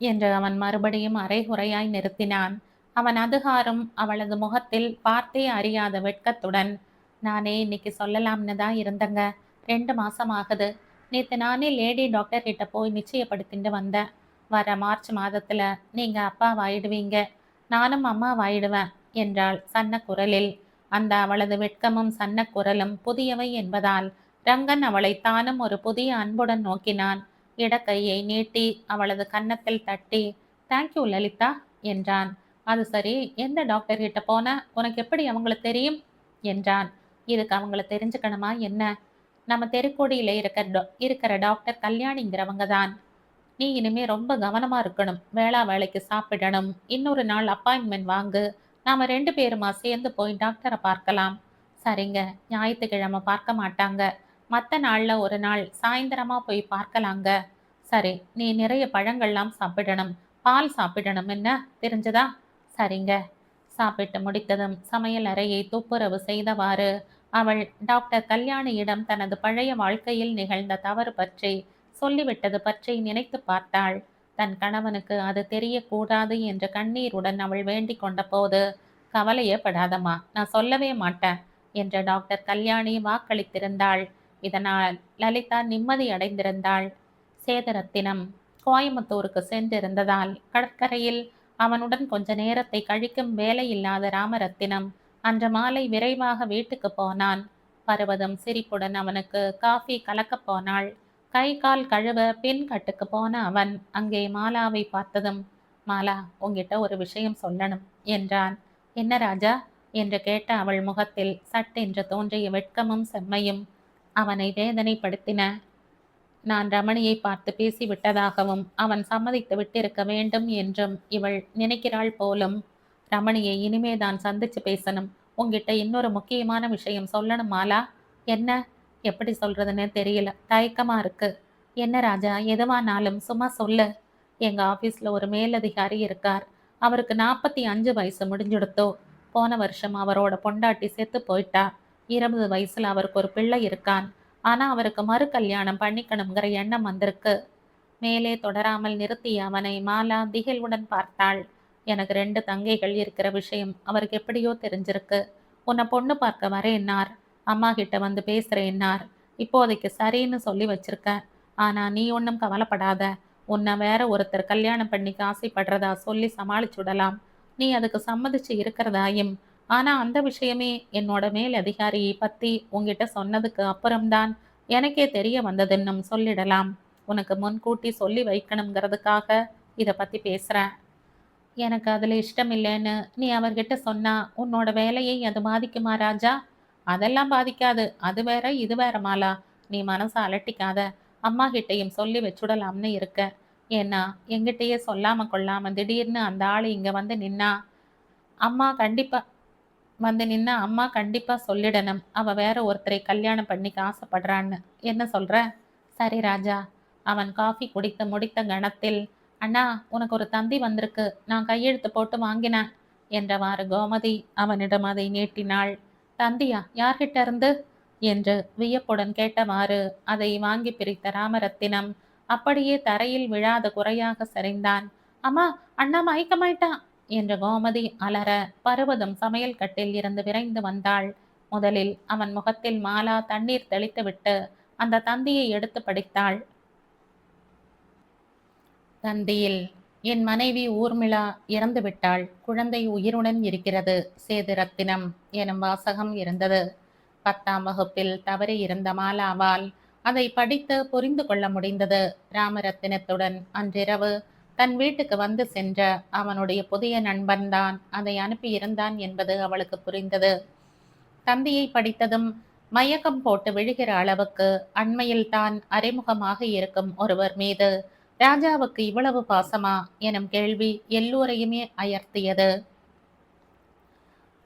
என்று அவன் மறுபடியும் அரைகுறையாய் நிறுத்தினான். அவன் அதுகாரும் அவளது முகத்தில் பார்த்தே அறியாத வெட்கத்துடன், நானே இன்னைக்கு சொல்லலாம்னு தான் இருந்தங்க. 2 மாசம் ஆகுது. நேத்து நானே லேடி டாக்டர் கிட்ட போய் நிச்சயப்படுத்திட்டு வந்தேன். வர மார்ச் மாதத்துல நீங்க அப்பாவாயிடுவீங்க, நானும் அம்மாவாயிடுவேன் என்றாள் சன்ன குரலில். அந்த அவளது வெட்கமும் சன்ன குரலும் புதியவை என்பதால் ரங்கன் அவளை தானும் ஒரு புதிய அன்புடன் நோக்கினான். இடக்கையை நீட்டி அவளது கன்னத்தில் தட்டி, தேங்க்யூ லலிதா என்றான். அது சரி, எந்த டாக்டர் கிட்ட போன? உனக்கு எப்படி அவங்கள தெரியும் என்றான். இதுக்கு அவங்கள தெரிஞ்சுக்கணுமா என்ன? நம்ம தெருக்கோடியில இருக்கிற டாக்டர் கல்யாணிங்கிறவங்க தான். நீ இனிமே ரொம்ப கவனமா இருக்கணும். வேளா வேலைக்கு சாப்பிடணும். இன்னொரு நாள் அப்பாயின்மெண்ட் வாங்கு. நாம 2 பேருமா சேர்ந்து போய் டாக்டரை பார்க்கலாம். சரிங்க, ஞாயிற்றுக்கிழமை பார்க்க மாட்டாங்க. மற்ற நாள்ல ஒரு நாள் சாயந்தரமா போய் பார்க்கலாங்க. சரி, நீ நிறைய பழங்கள்லாம் சாப்பிடணும், பால் சாப்பிடணும், என்ன தெரிஞ்சதா? சரிங்க. சாப்பிட்டு முடித்ததும் சமையல் அறையை துப்புரவு செய்தவாறு அவள் டாக்டர் கல்யாணியிடம் தனது பழைய வாழ்க்கையில் நிகழ்ந்த தவறு பற்றி சொல்லிவிட்டது பற்றி நினைத்து பார்த்தாள். தன் கணவனுக்கு அது தெரியக்கூடாது என்ற கண்ணீருடன் அவள் வேண்டிக் கொண்ட போது, கவலையே படாதம்மா, நான் சொல்லவே மாட்டேன் என்ற டாக்டர் கல்யாணி வாக்களித்திருந்தாள். இதனால் லலிதா நிம்மதி அடைந்திருந்தாள். சேதரத்தினம் கோயம்புத்தூருக்கு சென்றிருந்ததால் கடற்கரையில் அவனுடன் கொஞ்ச நேரத்தை கழிக்கும் வேலையில்லாத ராமரத்தினம் அன்று மாலை விரைவாக வீட்டுக்கு போனான். பருவதம் சிரிப்புடன் அவனுக்கு காஃபி கலக்கப் போனாள். கை கால் கழுவ பின் கட்டுக்கு போன அவன் அங்கே மாலாவை பார்த்ததும், மாலா, உங்கிட்ட ஒரு விஷயம் சொல்லணும் என்றான். என்ன ராஜா என்று கேட்ட அவள் முகத்தில் சட்டென்று தோன்றிய வெட்கமும் செம்மையும் அவனை வேதனைப்படுத்தின. நான் ரமணியை பார்த்து பேசிவிட்டதாகவும் அவன் சம்மதித்து விட்டிருக்க வேண்டும் என்றும் இவள் நினைக்கிறாள் போலும். ரமணியை இனிமேதான் சந்திச்சு பேசணும். உங்கிட்ட இன்னொரு முக்கியமான விஷயம் சொல்லணும் மாலா. என்ன? எப்படி சொல்றதுன்னு தெரியல, தயக்கமா இருக்கு. என்ன ராஜா, எதுவானாலும் சும்மா சொல்லு. எங்க ஆபீஸ்ல ஒரு மேலதிகாரி இருக்கார். அவருக்கு 45 வயசு முடிஞ்சுடுத்தோ. போன வருஷம் அவரோட பொண்டாட்டி செத்து போயிட்டா. 20 வயசுல அவருக்கு ஒரு பிள்ளை இருக்கான். ஆனா அவருக்கு மறு கல்யாணம் பண்ணிக்கணுங்கிற எண்ணம் வந்திருக்கு. மேலே தொடராமல் நிறுத்திய அவனை மாலா திகில்வுடன் பார்த்தாள். எனக்கு 2 தங்கைகள் இருக்கிற விஷயம் அவருக்கு எப்படியோ தெரிஞ்சிருக்கு. உன்னை பொண்ணு பார்க்க வரேன்னார். அம்மா கிட்ட வந்து பேசுறேன்னார். இப்போதைக்கு சரின்னு சொல்லி வச்சிருக்கேன். ஆனா நீ ஒன்றும் கவலைப்படாத. உன்னை வேற ஒருத்தர் கல்யாணம் பண்ணிக்க ஆசைப்படுறதா சொல்லி சமாளிச்சுடலாம். நீ அதுக்கு சம்மதிச்சு இருக்கிறதாயும், ஆனா அந்த விஷயமே என்னோட மேல் அதிகாரியை பத்தி உங்ககிட்ட சொன்னதுக்கு அப்புறம்தான் எனக்கே தெரிய வந்ததுன்னும் சொல்லிடலாம். உனக்கு முன்கூட்டி சொல்லி வைக்கணுங்கிறதுக்காக இதை பத்தி பேசுறேன். எனக்கு அதில் இஷ்டம் இல்லைன்னு நீ அவர்கிட்ட சொன்னா உன்னோட வேலையை அது பாதிக்குமா ராஜா? அதெல்லாம் பாதிக்காது. அது வேற இது வேற மாலா. நீ மனசை அலட்டிக்காத. அம்மா கிட்டையும் சொல்லி வச்சுடலாம்னு இருக்க. ஏன்னா எங்கிட்டயே சொல்லாம கொள்ளாம திடீர்னு அந்த ஆள் இங்க அம்மா கண்டிப்பா சொல்லிடணும், அவ வேற ஒருத்தரை கல்யாணம் பண்ணிக்க ஆசைப்படுறான்னு. என்ன சொல்ற? சரி ராஜா. அவன் காஃபி குடித்து முடித்த கணத்தில், அண்ணா, உனக்கு ஒரு தந்தி வந்திருக்கு, நான் கையெழுத்து போட்டு வாங்கினேன் என்றவாறு கோமதி அவனிடம் அதை நீட்டினாள். தந்தியா? யார்கிட்ட இருந்து என்று வியப்புடன் கேட்டவாறு அதை வாங்கி பிரித்த ராமரத்தினம் அப்படியே தரையில் விழாத குறையாக சரிந்தான். அம்மா, அண்ணா மயக்கமாயிட்டான் என்று கோமதி அலற பருவதம் சமையல் கட்டில் இருந்து விரைந்து வந்தாள். முதலில் அவன் முகத்தில் மாலா தண்ணீர் தெளித்துவிட்டு அந்த தந்தியை எடுத்து படித்தாள். தந்தியில், என் மனைவி ஊர்மிளா இறந்துவிட்டாள். குழந்தை உயிருடன் இருக்கிறது. சேது ரத்தினம் எனும் வாசகம் இருந்தது. 10ஆம் வகுப்பில் தவறி இருந்த மாலாவால் அதை படித்து புரிந்து கொள்ள முடிந்தது. ராமரத்தினத்துடன் அன்றிரவு தன் வீட்டுக்கு வந்து சென்ற அவனுடைய புதிய நண்பன்தான் அதை அனுப்பியிருந்தான் என்பது அவளுக்கு புரிந்தது. தந்தியை படித்ததும் மயக்கம் போட்டு விழுகிற அளவுக்கு அண்மையில் தான் அறிமுகமாக இருக்கும் ஒருவர் மீது ராஜாவுக்கு இவ்வளவு பாசமா எனும் கேள்வி எல்லோரையுமே அயர்த்தியது.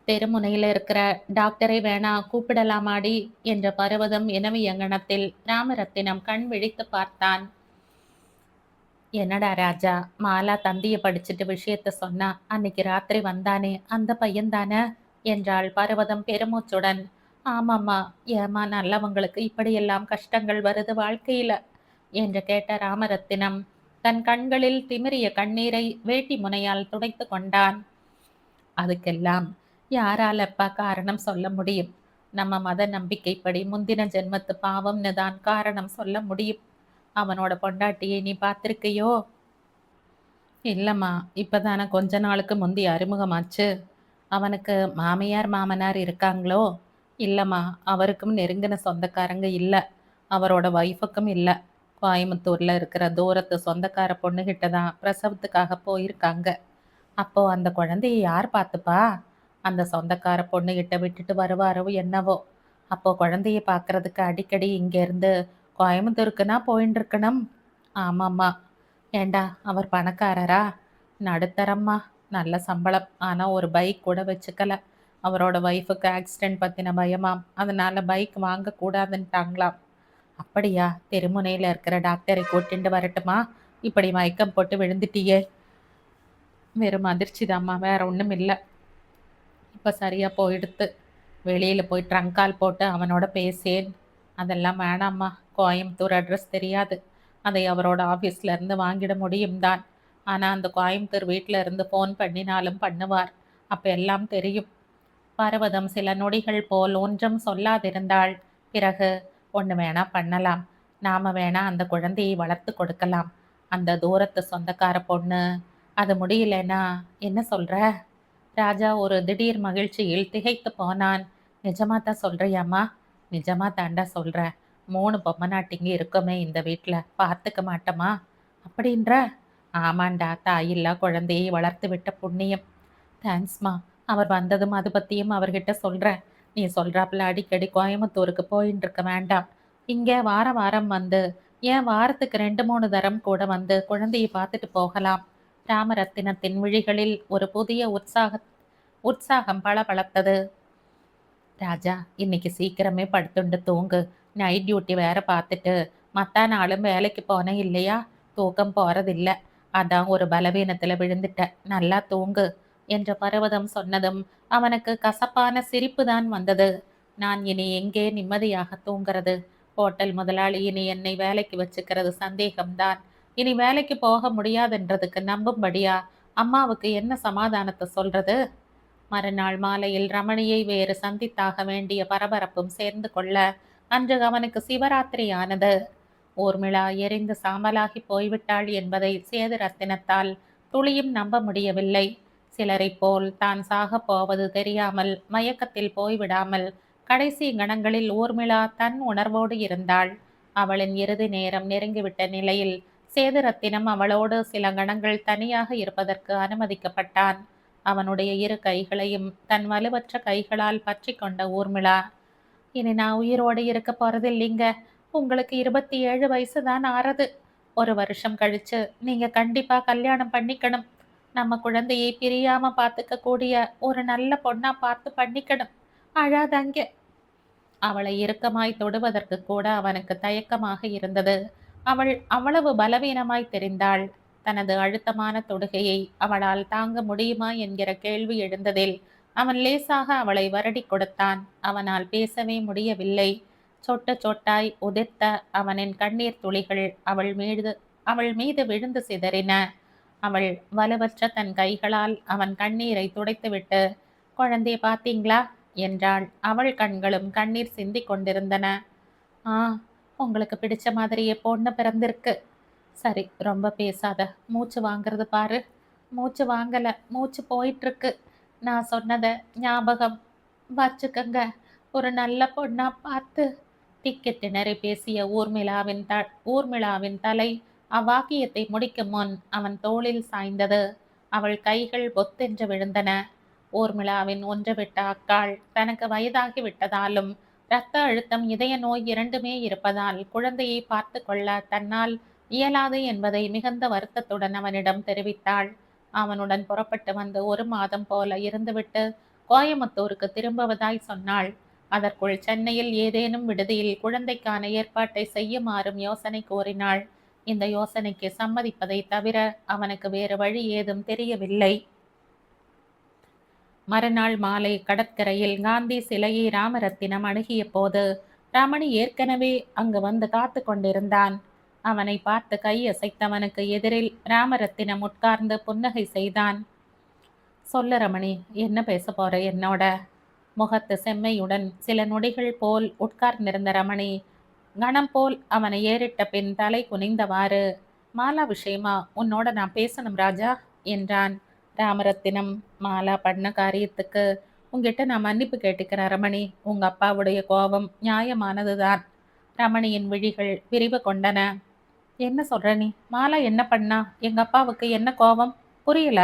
தெருமுனையில் இருக்கிற டாக்டரை வேணா கூப்பிடலாமாடி என்ற பர்வதம் எனவே எங்கணத்தில் ராமரத்தினம் கண் விழித்து பார்த்தான். என்னடா ராஜா, மாலா தந்திய படிச்சுட்டு விஷயத்த சொன்னா, அன்னைக்கு ராத்திரி வந்தானே அந்த பையன் தானே என்றாள் பர்வதம் பெருமூச்சுடன். ஆமாம்மா, ஏமா நல்லவங்களுக்கு இப்படியெல்லாம் கஷ்டங்கள் வருது வாழ்க்கையில என்று கேட்ட ராமரத்தினம் தன் கண்களில் திமிரிய கண்ணீரை வேட்டி முனையால் துடைத்து கொண்டான். அதுக்கெல்லாம் யாராலப்பா காரணம் சொல்ல முடியும்? நம்ம மத நம்பிக்கைப்படி முந்தின ஜென்மத்து பாவம்னு தான் காரணம் சொல்ல முடியும். அவனோட பொண்டாட்டியை நீ பார்த்திருக்கையோ? இல்லம்மா, இப்பதானே கொஞ்ச நாளுக்கு முந்தி அறிமுகமாச்சு. அவனுக்கு மாமியார் மாமனார் இருக்காங்களோ? இல்லம்மா, அவருக்கும் நெருங்கின சொந்தக்காரங்க இல்லை. அவரோட ஒய்ஃபுக்கும் இல்லை. கோயம்புத்தூர்ல இருக்கிற தூரத்து சொந்தக்கார பொண்ணுகிட்ட தான் பிரசவத்துக்காக போயிருக்காங்க. அப்போ அந்த குழந்தைய யார் பார்த்துப்பா? அந்த சொந்தக்கார பொண்ணுகிட்ட விட்டுட்டு வருவாரோ என்னவோ. அப்போ குழந்தைய பார்க்கறதுக்கு அடிக்கடி இங்கேருந்து கோயம்புத்தூருக்குன்னா போயின்னு இருக்கணும். ஆமாம்மா. ஏண்டா, அவர் பணக்காரரா? நடுத்தரம்மா. நல்ல சம்பளம். ஆனால் ஒரு பைக் கூட வச்சுக்கல. அவரோட ஒய்ஃபுக்கு ஆக்சிடென்ட் பற்றின பயமாம். அதனால பைக் வாங்கக்கூடாதுன்ட்டாங்களாம். அப்படியா? தெருமுனையில் இருக்கிற டாக்டரை கூட்டிட்டு வரட்டுமா? இப்படி மயக்கம் போட்டு விழுந்துட்டியே. வெறும் அதிர்ச்சிதாம்மா, வேற ஒன்றும் இல்லை. இப்போ சரியாக போயிடுத்து. வெளியில் போய் ட்ரங்கால் போட்டு அவனோட பேசேன். அதெல்லாம் வேணாம்மா, கோயம்புத்தூர் அட்ரஸ் தெரியாது. அதை அவரோட ஆஃபீஸில் இருந்து வாங்கிட முடியும் தான். ஆனால் அந்த கோயம்புத்தூர் வீட்டில் இருந்து ஃபோன் பண்ணினாலும் பண்ணுவார். அப்போ எல்லாம் தெரியும். பர்வதம் சில நொடிகள் போல் ஒன்றும் சொல்லாதிருந்தாள். பிறகு, ஒன்று வேணா பண்ணலாம். நாம் வேணா அந்த குழந்தையை வளர்த்து கொடுக்கலாம். அந்த தூரத்து சொந்தக்கார பொண்ணு அது முடியலன்னா என்ன சொல்கிற? ராஜா ஒரு திடீர் மகிழ்ச்சியில் திகைத்து போனான். நிஜமா தான் சொல்கிறியாம்மா? நிஜமா தாண்டா சொல்கிறேன். 3 பொம்மநாட்டிங்க இருக்குமே இந்த வீட்டில், பார்த்துக்க மாட்டோமா? அப்படின்ற? ஆமாண்டா, தாயில்லா குழந்தையை வளர்த்து விட்ட புண்ணியம். தேங்க்ஸ்மா. அவர் வந்ததும் அது பற்றியும் அவர்கிட்ட சொல்கிறேன். நீ சொல்கிறாப்புல அடிக்கடி கோயம்புத்தூருக்கு போயின்னு இருக்க வேண்டாம். இங்கே வார வாரம் வந்து, ஏன் வாரத்துக்கு 2-3 தரம் கூட வந்து குழந்தையை பார்த்துட்டு போகலாம். ராமரத்தினத்தின் விழிகளில் ஒரு புதிய உற்சாகம் பளபளத்தது. ராஜா, இன்னைக்கு சீக்கிரமே படுத்துண்டு தூங்கு. நைட் டியூட்டி வேற பார்த்துட்டு மற்ற நாளும் வேலைக்கு போனேன் இல்லையா? தூக்கம் போறதில்ல. அதான் ஒரு பலவீனத்தில் விழுந்துட்ட. நல்லா தூங்கு என்ற பர்வதம் சொன்னதும் அவனுக்கு கசப்பான சிரிப்பு தான் வந்தது. நான் இனி எங்கே நிம்மதியாக தூங்கிறது? ஹோட்டல் முதலாளி இனி என்னை வேலைக்கு வச்சுக்கிறது சந்தேகம்தான். இனி வேலைக்கு போக முடியாதுன்றதுக்கு நம்பும்படியா அம்மாவுக்கு என்ன சமாதானத்தை சொல்றது? மறுநாள் மாலையில் ரமணியை வேறு சந்தித்தாக வேண்டிய பரபரப்பும் சேர்ந்து கொள்ள அன்று அவனுக்கு சிவராத்திரியானது. ஊர்மிளா எரிந்து சாம்பலாகி போய்விட்டாள் என்பதை சேது ரத்தினத்தால் துளியும் நம்ப முடியவில்லை. சிலரைப் போல் தான் சாகப் போவது தெரியாமல் மயக்கத்தில் போய்விடாமல் கடைசி கணங்களில் ஊர்மிளா தன் உணர்வோடு இருந்தாள். அவளின் இறுதி நேரம் நெருங்கிவிட்ட நிலையில் சேதுரத்தினம் அவளோடு சில கணங்கள் தனியாக இருப்பதற்கு அனுமதிக்கப்பட்டான். அவனுடைய இரு கைகளையும் தன் வலுவற்ற கைகளால் பற்றி கொண்ட ஊர்மிளா, இனி நான் உயிரோடு இருக்க போறதில்லைங்க. உங்களுக்கு 27 வயசு தான் ஆறது. 1 வருஷம் கழிச்சு நீங்க கண்டிப்பா கல்யாணம் பண்ணிக்கணும். நம்ம குழந்தையை பிரியாம பார்த்துக்க கூடிய ஒரு நல்ல பொண்ணா பார்த்து பண்ணிக்கணும். அழாதங்க. அவளை இறுக்கமாய் தொடுவதற்கு கூட அவனுக்கு தயக்கமாக இருந்தது. அவள் அவ்வளவு பலவீனமாய் தெரிந்தாள். தனது அழுத்தமான தொடுகையை அவளால் தாங்க முடியுமா என்கிற கேள்வி எழுந்ததில் அவன் லேசாக அவளை வருடி கொடுத்தான். அவனால் பேசவே முடியவில்லை. சொட்டு சொட்டாய் உதிர்த்த அவனின் கண்ணீர் துளிகள் அவள் மீது விழுந்து சிதறின. அவள் வலுவற்ற தன் கைகளால் அவன் கண்ணீரை துடைத்துவிட்டு, குழந்தைய பார்த்தீங்களா? என்றாள். அவள் கண்களும் கண்ணீர் சிந்திக் கொண்டிருந்தன. ஆ, உங்களுக்கு பிடிச்ச மாதிரியே பொண்ணு பிறந்திருக்கு. சரி, ரொம்ப பேசாத. மூச்சு வாங்குறது பாரு. மூச்சு வாங்கல, மூச்சு போயிட்டுருக்கு. நான் சொன்னத ஞாபகம் வச்சுக்கங்க. ஒரு நல்ல பொண்ணா பார்த்து. திக்கி திணறி பேசிய ஊர்மிளாவின் தலை அவ்வாக்கியத்தை முடிக்கும் முன் அவன் தோளில் சாய்ந்தது. அவள் கைகள் பொத்தென்று விழுந்தன. ஊர்மிளாவின் ஒன்றுவிட்ட அக்காள் தனக்கு வயதாகி விட்டதாலும் இரத்த அழுத்தம், இதய நோய் இரண்டுமே இருப்பதால் குழந்தையை பார்த்து கொள்ள தன்னால் இயலாது என்பதை மிகுந்த வருத்தத்துடன் அவனிடம் தெரிவித்தாள். அவனுடன் புறப்பட்டு வந்து 1 மாதம் போல இருந்துவிட்டு கோயமுத்தூருக்கு திரும்புவதாய் சொன்னாள். அதற்குள் சென்னையில் ஏதேனும் விடுதியில் குழந்தைக்கான ஏற்பாட்டை செய்யுமாறும் யோசனை கூறினாள். இந்த யோசனைக்கு சம்மதிப்பதை தவிர அவனுக்கு வேறு வழி ஏதும் தெரியவில்லை. மறுநாள் மாலை கடற்கரையில் காந்தி சிலையை ராமரத்தினம் அணுகிய போது ரமணி ஏற்கனவே அங்கு வந்து காத்து கொண்டிருந்தான். அவனை பார்த்து கையசைத்தவனுக்கு எதிரில் ராமரத்தினம் உட்கார்ந்து புன்னகை செய்தான். சொல்ல ரமணி, என்ன பேச போற என்னோட? முகத்து செம்மையுடன் சில நொடிகள் போல் உட்கார்ந்திருந்த ரமணி கணம் போல் அவனை ஏறிட்ட பின் தலை குனிந்தவாறு, மாலா விஷயமா உன்னோட நான் பேசணும் ராஜா என்றான். ராமரத்தினம், மாலா பண்ண காரியத்துக்கு உங்ககிட்ட நான் மன்னிப்பு கேட்டுக்கிறேன் ரமணி. உங்க அப்பாவுடைய கோபம் நியாயமானதுதான். ரமணியின் விழிகள் விரிவு கொண்டன. என்ன சொல்ற நீ? மாலா என்ன பண்ணா? எங்க அப்பாவுக்கு என்ன கோபம்? புரியல.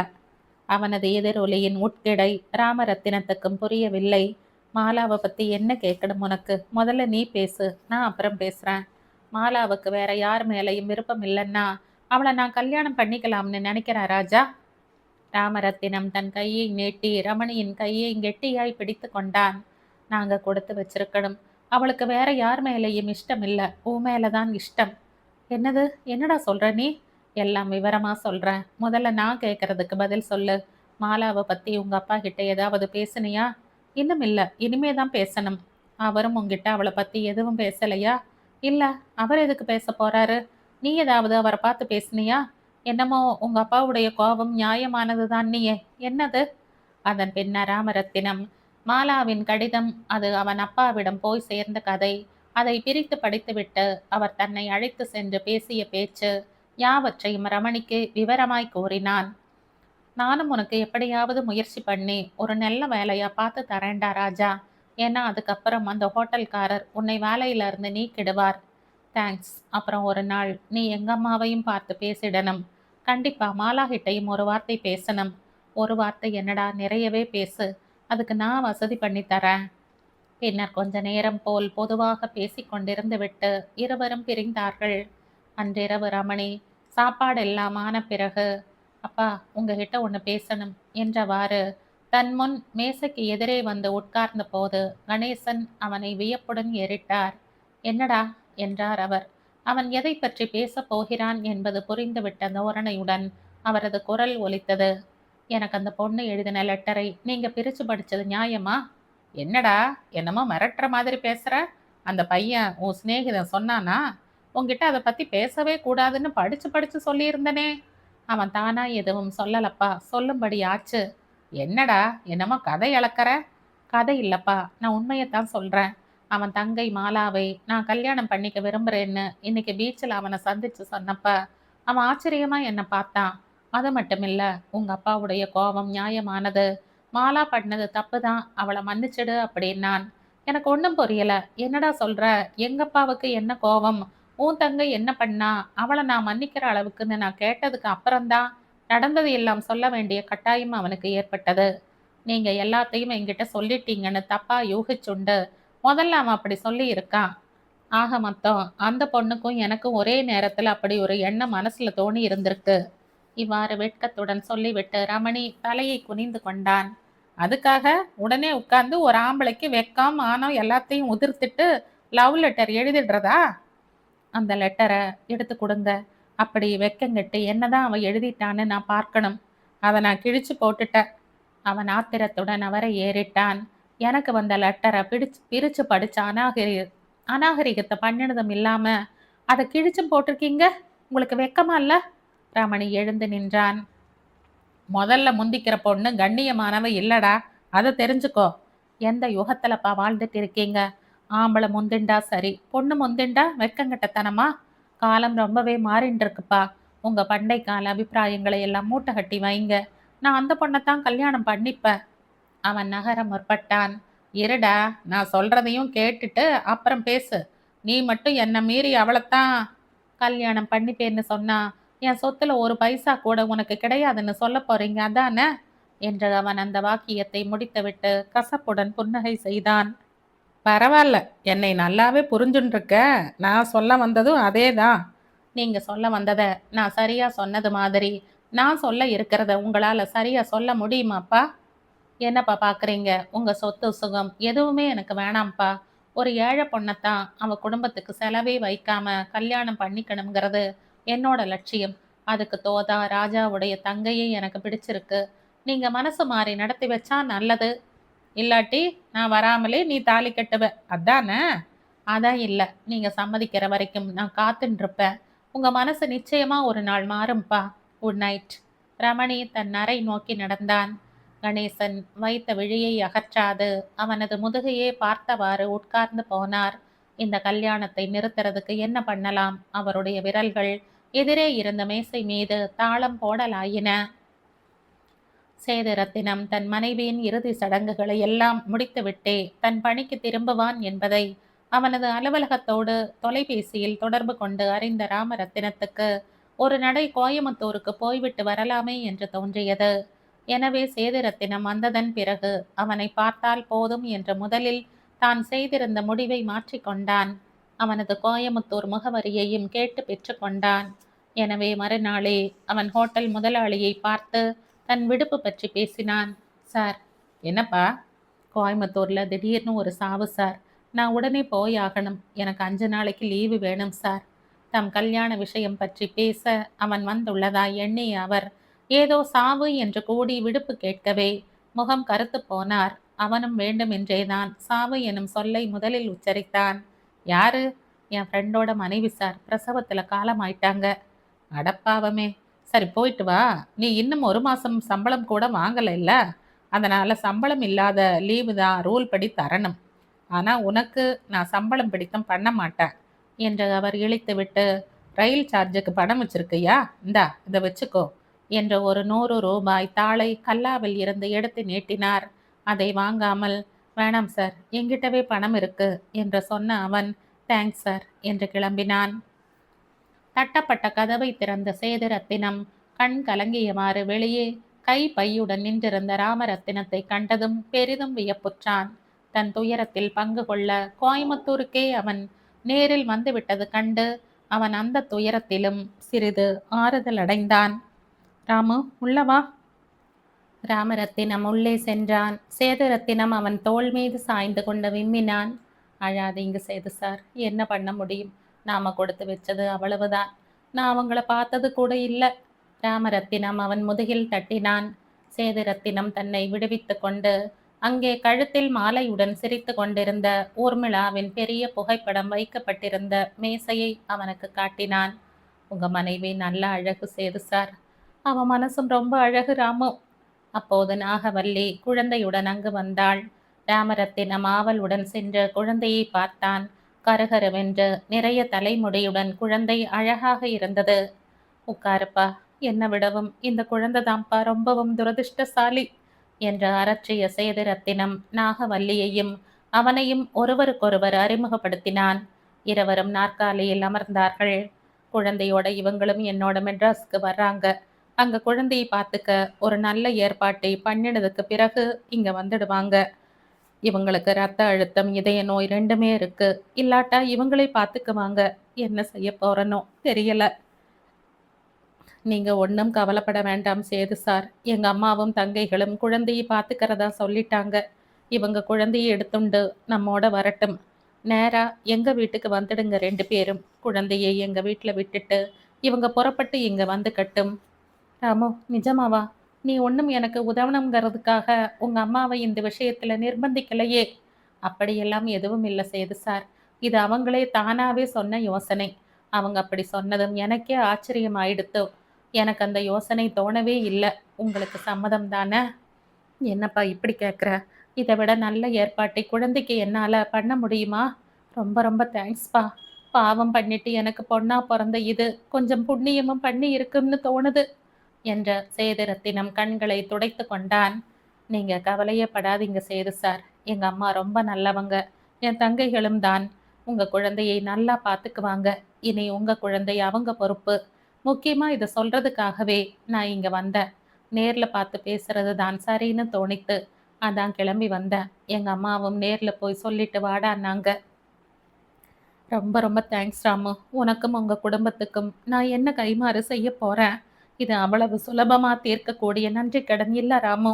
அவனது எதிரொலியின் உட்கிடை ராமரத்தினத்துக்கும் புரியவில்லை. மாலாவை பத்தி என்ன கேட்கணும் உனக்கு? முதல்ல நீ பேசு, நான் அப்புறம் பேசுறேன். மாலாவுக்கு வேற யார் மேலையும் விருப்பம் இல்லைன்னா அவளை நான் கல்யாணம் பண்ணிக்கலாம்னு நினைக்கிறேன் ராஜா. ராமரத்தினம் தன் கையை நீட்டி ரமணியின் கையை கெட்டியாய் பிடித்து கொண்டான். நாங்க கொடுத்து வச்சிருக்கணும். அவளுக்கு வேற யார் மேலேயும் இஷ்டம் இல்லை, உன் மேலதான் இஷ்டம். என்னது? என்னடா சொல்ற நீ? எல்லாம் விவரமா சொல்றேன். முதல்ல நான் கேட்கறதுக்கு பதில் சொல்லு. மாலாவை பத்தி உங்க அப்பா கிட்ட ஏதாவது பேசுனியா? இன்னும் இல்ல, இனிமே தான் பேசணும். அவரும் உங்ககிட்ட அவளை பத்தி எதுவும் பேசலையா? இல்ல. அவர் எதுக்கு பேச போறாரு? நீ ஏதாவது அவரை பார்த்து பேசுனியா? என்னமோ உங்க அப்பாவுடைய கோபம் நியாயமானதுதான் நீயே. என்னது? அதன் பின்னர் ராமரத்தினம் மாலாவின் கடிதம், அது அவன் அப்பாவிடம் போய் சேர்ந்த கதை, அதை பிரித்து படித்துவிட்டு அவர் தன்னை அழைத்து சென்று பேசிய பேச்சு யாவற்றையும் ரமணிக்கு விவரமாய் கூறினான். நானும் உனக்கு எப்படியாவது முயற்சி பண்ணி ஒரு நல்ல வேலையா பார்த்து தரேன்டா ராஜா. ஏன்னா அதுக்கப்புறம் அந்த ஹோட்டல்காரர் உன்னை வேலையில இருந்து நீக்கிடுவார். தேங்க்ஸ். அப்புறம் ஒரு நாள் நீ எங்க அம்மாவையும் பார்த்து பேசிடணும். கண்டிப்பா மாலாகிட்டையும் ஒரு வார்த்தை பேசணும். ஒரு வார்த்தை என்னடா, நிறையவே பேசு. அதுக்கு நான் வசதி பண்ணி தரேன். பின்னர் கொஞ்ச நேரம் போல் பொதுவாக பேசிக்கொண்டிருந்து விட்டு இருவரும் பிரிந்தார்கள். அன்றிரவு ரமணி சாப்பாடெல்லாம் ஆன பிறகு, அப்பா உங்ககிட்ட ஒன்று பேசணும் என்றவாறு தன் முன் மேசைக்கு எதிரே வந்து உட்கார்ந்த போது கணேசன் அவனை வியப்புடன் ஏறிட்டார். என்னடா என்றார் அவர். அவன் எதை பற்றி பேசப் போகிறான் என்பது புரிந்துவிட்ட தோரணையுடன் அவரது குரல் ஒலித்தது. எனக்கு அந்த பொண்ணு எழுதின லெட்டரை நீங்க பிரிச்சு படிச்சது நியாயமா? என்னடா, என்னமோ மிரட்டுற மாதிரி பேசுற? அந்த பையன் உன் சிநேகிதன் சொன்னானா? உன்கிட்ட அதை பத்தி பேசவே கூடாதுன்னு படிச்சு படிச்சு சொல்லியிருந்தனே. அவன் தானா எதுவும் சொல்லலப்பா, சொல்லும்படி ஆச்சு. என்னடா, என்னமோ கதை இழக்கிற? கதை இல்லப்பா, நான் உண்மையைத்தான் சொல்றேன். அவன் தங்கை மாலாவை நான் கல்யாணம் பண்ணிக்க விரும்புறேன்னு இன்னைக்கு பீச்சில் அவனை சந்திச்சு சொன்னப்ப அவன் ஆச்சரியமா என்னை பார்த்தான். அது மட்டுமில்ல, உங்க அப்பாவுடைய கோபம் நியாயமானது. மாலா பண்ணது தப்பு தான், அவளை மன்னிச்சிடு அப்படின்னான். எனக்கு ஒன்றும் புரியல. என்னடா சொல்ற? எங்க அப்பாவுக்கு என்ன கோபம்? உன் தங்கை என்ன பண்ணா? அவளை நான் மன்னிக்கிற அளவுக்குன்னு நான் கேட்டதுக்கு அப்புறம்தான் நடந்தது எல்லாம் சொல்ல வேண்டிய கட்டாயம் அவனுக்கு ஏற்பட்டது. நீங்க எல்லாத்தையும் என்கிட்ட சொல்லிட்டீங்கன்னு தப்பா யூகிச்சுண்டு முதல்ல அவன் அப்படி சொல்லி இருக்கான். ஆக மொத்தம் அந்த பொண்ணுக்கும் எனக்கும் ஒரே நேரத்தில் அப்படி ஒரு எண்ணம் மனசுல தோணி இருந்திருக்கு. இவ்வாறு வெட்கத்துடன் சொல்லிவிட்டு ரமணி தலையை குனிந்து கொண்டான். அதுக்காக உடனே உட்கார்ந்து ஒரு ஆம்பளைக்கு வெக்கம் ஆனம் எல்லாத்தையும் உதிர்த்துட்டு லவ் லெட்டர் எழுதிடுறதா? அந்த லெட்டரை எடுத்து கொடுங்க. அப்படி வெக்கங்கெட்டு என்னதான் அவன் எழுதிட்டான்னு நான் பார்க்கணும். அதை நான் கிழிச்சு போட்டுட்டேன். அவன் ஆத்திரத்துடன் அவரை ஏறிட்டான். எனக்கு வந்த லெட்டரை பிரிச்சு படிச்ச அநாகரிகத்தை பண்ணினதும் இல்லாம அதை கிழிச்சும் போட்டிருக்கீங்க. உங்களுக்கு வெக்கமா இல்ல? ரமணி எழுந்து நின்றான். முதல்ல முந்திக்கிற பொண்ணு கண்ணியமானவ இல்லடா, அதை தெரிஞ்சுக்கோ. எந்த யுகத்துலப்பா வாழ்ந்துட்டு இருக்கீங்க? ஆம்பளை முந்திண்டா சரி, பொண்ணு முந்திண்டா வெட்கங்கெட்டத்தனமா? காலம் ரொம்பவே மாறின்னு இருக்குப்பா. உங்க பண்டை கால அபிப்பிராயங்களை எல்லாம் மூட்டை கட்டி வைங்க. நான் அந்த பொண்ணத்தான் கல்யாணம் பண்ணிப்பேன். அவன் நகர முற்பட்டான். இருடா, நான் சொல்றதையும் கேட்டுட்டு அப்புறம் பேசு. நீ மட்டும் என்ன மீறி அவளத்தான் கல்யாணம் பண்ணிப்பேன்னு சொன்னா, என் சொத்துல ஒரு பைசா கூட உனக்கு கிடையாதுன்னு சொல்லப் போறீங்க அதானே? என்று அவன் அந்த வாக்கியத்தை முடித்துவிட்டு கசப்புடன் புன்னகை செய்தான். பரவால்ல, என்னை நல்லாவே புரிஞ்சுன்ருக்க. நான் சொல்ல வந்ததும் அதேதான். நீங்க சொல்ல வந்தத நான் சரியா சொன்னது மாதிரி, நான் சொல்ல இருக்கிறத உங்களால சரியா சொல்ல முடியுமாப்பா? என்னப்பா பார்க்குறீங்க? உங்க சொத்து, சுகம் எதுவுமே எனக்கு வேணாம்ப்பா. ஒரு ஏழை பொண்ணத்தான் அவ குடும்பத்துக்கு செலவே வைக்காம கல்யாணம் பண்ணிக்கணுங்கிறது என்னோட லட்சியம். அதுக்கு தோதா ராஜாவுடைய தங்கையை எனக்கு பிடிச்சிருக்கு. நீங்க மனசு மாறி நடத்தி வச்சா நல்லது. இல்லாட்டி நான் வராமலே நீ தாலி கட்டுவ. அதானே? அதான் இல்ல. நீங்க சம்மதிக்கிற வரைக்கும் நான் காத்துன்ருப்பேன். உங்க மனசு நிச்சயமா ஒரு நாள் மாறும்பா. Good night. ரமணி தன் அறை நோக்கி நடந்தான். கணேசன் வைத்த விழியை அகற்றாது அவனது முதுகையே பார்த்தவாறு உட்கார்ந்து போனார். இந்த கல்யாணத்தை நிறுத்துறதுக்கு என்ன பண்ணலாம்? அவருடைய விரல்கள் எதிரே இருந்த மேசை மீது தாளம் போடலாயின. சேதுரத்தினம் தன் மனைவியின் இறுதி சடங்குகளை எல்லாம் முடித்துவிட்டே தன் பணிக்கு திரும்புவான் என்பதை அவனது அலுவலகத்தோடு தொலைபேசியில் தொடர்பு கொண்டு அறிந்த ராமரத்தினத்துக்கு ஒரு நடை கோயமுத்தூருக்கு போய்விட்டு வரலாமே என்று தோன்றியது. எனவே சேதுரத்தினம் வந்ததன் பிறகு அவனை பார்த்தால் போதும் என்று முதலில் தான் செய்திருந்த முடிவை மாற்றிக்கொண்டான். அவனது கோயமுத்தூர் முகவரியையும் கேட்டு பெற்றுக்கொண்டான். எனவே மறுநாளே அவன் ஹோட்டல் முதலாளியை பார்த்து தன் விடுப்பு பற்றி பேசினான். சார். என்னப்பா? கோயம்புத்தூர்ல திடீர்னு ஒரு சாவு சார். நான் உடனே போய் ஆகணும். எனக்கு 5 நாளைக்கு லீவு வேணும் சார். தம் கல்யாண விஷயம் பற்றி பேச அவன் வந்துள்ளதாய் எண்ணிய அவர் ஏதோ சாவு என்று கூடி விடுப்பு கேட்கவே முகம் கருத்து போனார். அவனும் வேண்டுமென்றேதான் சாவு எனும் சொல்லை முதலில் உச்சரித்தான். யாரு? என் ஃப்ரெண்டோட மனைவி சார். பிரசவத்துல காலமாயிட்டாங்க. அடப்பாவமே. சரி போயிட்டு வா. நீ இன்னும் 1 மாசம் சம்பளம் கூட வாங்கல இல்ல? அதனால சம்பளம் இல்லாத லீவு தான் ரூல் படி தரணும். ஆனா உனக்கு நான் சம்பளம் பிடித்தம் பண்ண மாட்டேன் என்று அவர் இழித்துவிட்டு, ரயில் சார்ஜுக்கு பணம் வச்சிருக்கியா? இந்தா இதை வச்சுக்கோ என்று ஒரு 100 ரூபாய் தாளை கல்லாவில் இருந்து எடுத்து நீட்டினார். அதை வாங்காமல், வேணாம் சார், என்கிட்டவே பணம் இருக்கு என்று சொன்ன அவன், தேங்க்ஸ் சார் என்று கிளம்பினான். தட்டப்பட்ட கதவை திறந்த சேதுரத்தினம் கண் கலங்கியவாறு வெளியே கை பையுடன் நின்றிருந்த ராமரத்தினத்தை கண்டதும் பெரிதும் வியப்புற்றான். தன் துயரத்தில் பங்கு கொள்ள கோயமுத்தூருக்கே அவன் நேரில் வந்துவிட்டது கண்டு அவன் அந்த துயரத்திலும் சிறிது ஆறுதல் அடைந்தான். ராமு, உள்ளவா. ராமரத்தினம் உள்ளே சென்றான். சேதுரத்தினம் அவன் தோள் மீது சாய்ந்து கொண்டு விம்மினான். அழாதீங்க சேது சார், என்ன பண்ண முடியும்? நாம கொடுத்து வச்சது அவ்வளவுதான். நான் அவங்கள பார்த்தது கூட இல்லை. ராமரத்தினம் அவன் முதுகில் தட்டினான். சேதுரத்தினம் தன்னை விடுவித்து கொண்டு அங்கே கழுத்தில் மாலையுடன் சிரித்து கொண்டிருந்த ஊர்மிளாவின் பெரிய புகைப்படம் வைக்கப்பட்டிருந்த மேசையை அவனுக்கு காட்டினான். உங்க மனைவி நல்ல அழகு சேது சார். அவன் மனசும் ரொம்ப அழகு ராமு. அப்போது நாகவல்லி குழந்தையுடன் அங்கு வந்தாள். ராமரத்தினம் ஆவலுடன் சென்று குழந்தையை பார்த்தான். கருகருவென்று நிறைய தலைமுடியுடன் குழந்தை அழகாக இருந்தது. உட்காருப்பா, என்ன விடவும் இந்த குழந்தைதான்ப்பா ரொம்பவும் துரதிருஷ்டசாலி என்று அரற்றிய சேதுரத்தினம் நாகவல்லியையும் அவனையும் ஒருவருக்கொருவர் அறிமுகப்படுத்தினான். இருவரும் நாற்காலியில் அமர்ந்தார்கள். குழந்தையோட இவங்களும் என்னோட மெட்ராஸுக்கு வர்றாங்க. அங்க குழந்தையை பார்த்துக்க ஒரு நல்ல ஏற்பாட்டை பண்ணினதுக்கு பிறகு இங்க வந்துடுவாங்க. இவங்களுக்கு ரத்த அழுத்தம், இதய நோய் 2மே இருக்கு. இல்லாட்டா இவங்களே பார்த்துக்குவாங்க. என்ன செய்ய போறனோ தெரியல. நீங்க ஒன்றும் கவலைப்பட வேண்டாம் சேது சார். எங்க அம்மாவும் தங்கைகளும் குழந்தையை பார்த்துக்கிறதா சொல்லிட்டாங்க. இவங்க குழந்தையை எடுத்துண்டு நம்மோட வரட்டும். நேரா எங்க வீட்டுக்கு வந்துடுங்க 2 பேரும். குழந்தையை எங்க வீட்டில் விட்டுட்டு இவங்க புறப்பட்டு இங்க வந்து கட்டும். ராமு, நிஜமாவா? நீ ஒன்றும் எனக்கு உதவணுங்கிறதுக்காக உங்க அம்மாவை இந்த விஷயத்துல நிர்பந்திக்கலையே? அப்படியெல்லாம் எதுவும் இல்லை சேது சார். இது அவங்களே தானாவே சொன்ன யோசனை. அவங்க அப்படி சொன்னதும் எனக்கே ஆச்சரியம் ஆயிடுத்து. எனக்கு அந்த யோசனை தோணவே இல்லை. உங்களுக்கு சம்மதம் தானே? என்னப்பா இப்படி கேட்குற? இதை விட நல்ல ஏற்பாட்டை குழந்தைக்கு என்னால பண்ண முடியுமா? ரொம்ப ரொம்ப தேங்க்ஸ்ப்பா. பாவம் பண்ணிட்டு எனக்கு பொண்ணா பிறந்த இது கொஞ்சம் புண்ணியமும் பண்ணி இருக்குன்னு தோணுது என்ற சேதுரத்தினம் கண்களை துடைத்து கொண்டான். நீங்க கவலையே படாதீங்க சேது சார். எங்க அம்மா ரொம்ப நல்லவங்க. என் தங்கைகளும் தான். உங்க குழந்தையை நல்லா பார்த்துக்குவாங்க. இனி உங்க குழந்தை அவங்க பொறுப்பு. முக்கியமா இத சொல்றதுக்காகவே நான் இங்க வந்தேன். நேர்ல பார்த்து பேசுறது தான் சரின்னு தோணித்து. அதான் கிளம்பி வந்தேன். எங்க அம்மாவும் நேர்ல போய் சொல்லிட்டு வாடான்னாங்க. ரொம்ப ரொம்ப தேங்க்ஸ் ராமு. உனக்கும் உங்க குடும்பத்துக்கும் நான் என்ன கைமாறு செய்ய போறேன்? இது அவ்வளவு சுலபமா தீர்க்கக்கூடிய நன்றி கடன் இல்ல ராமு.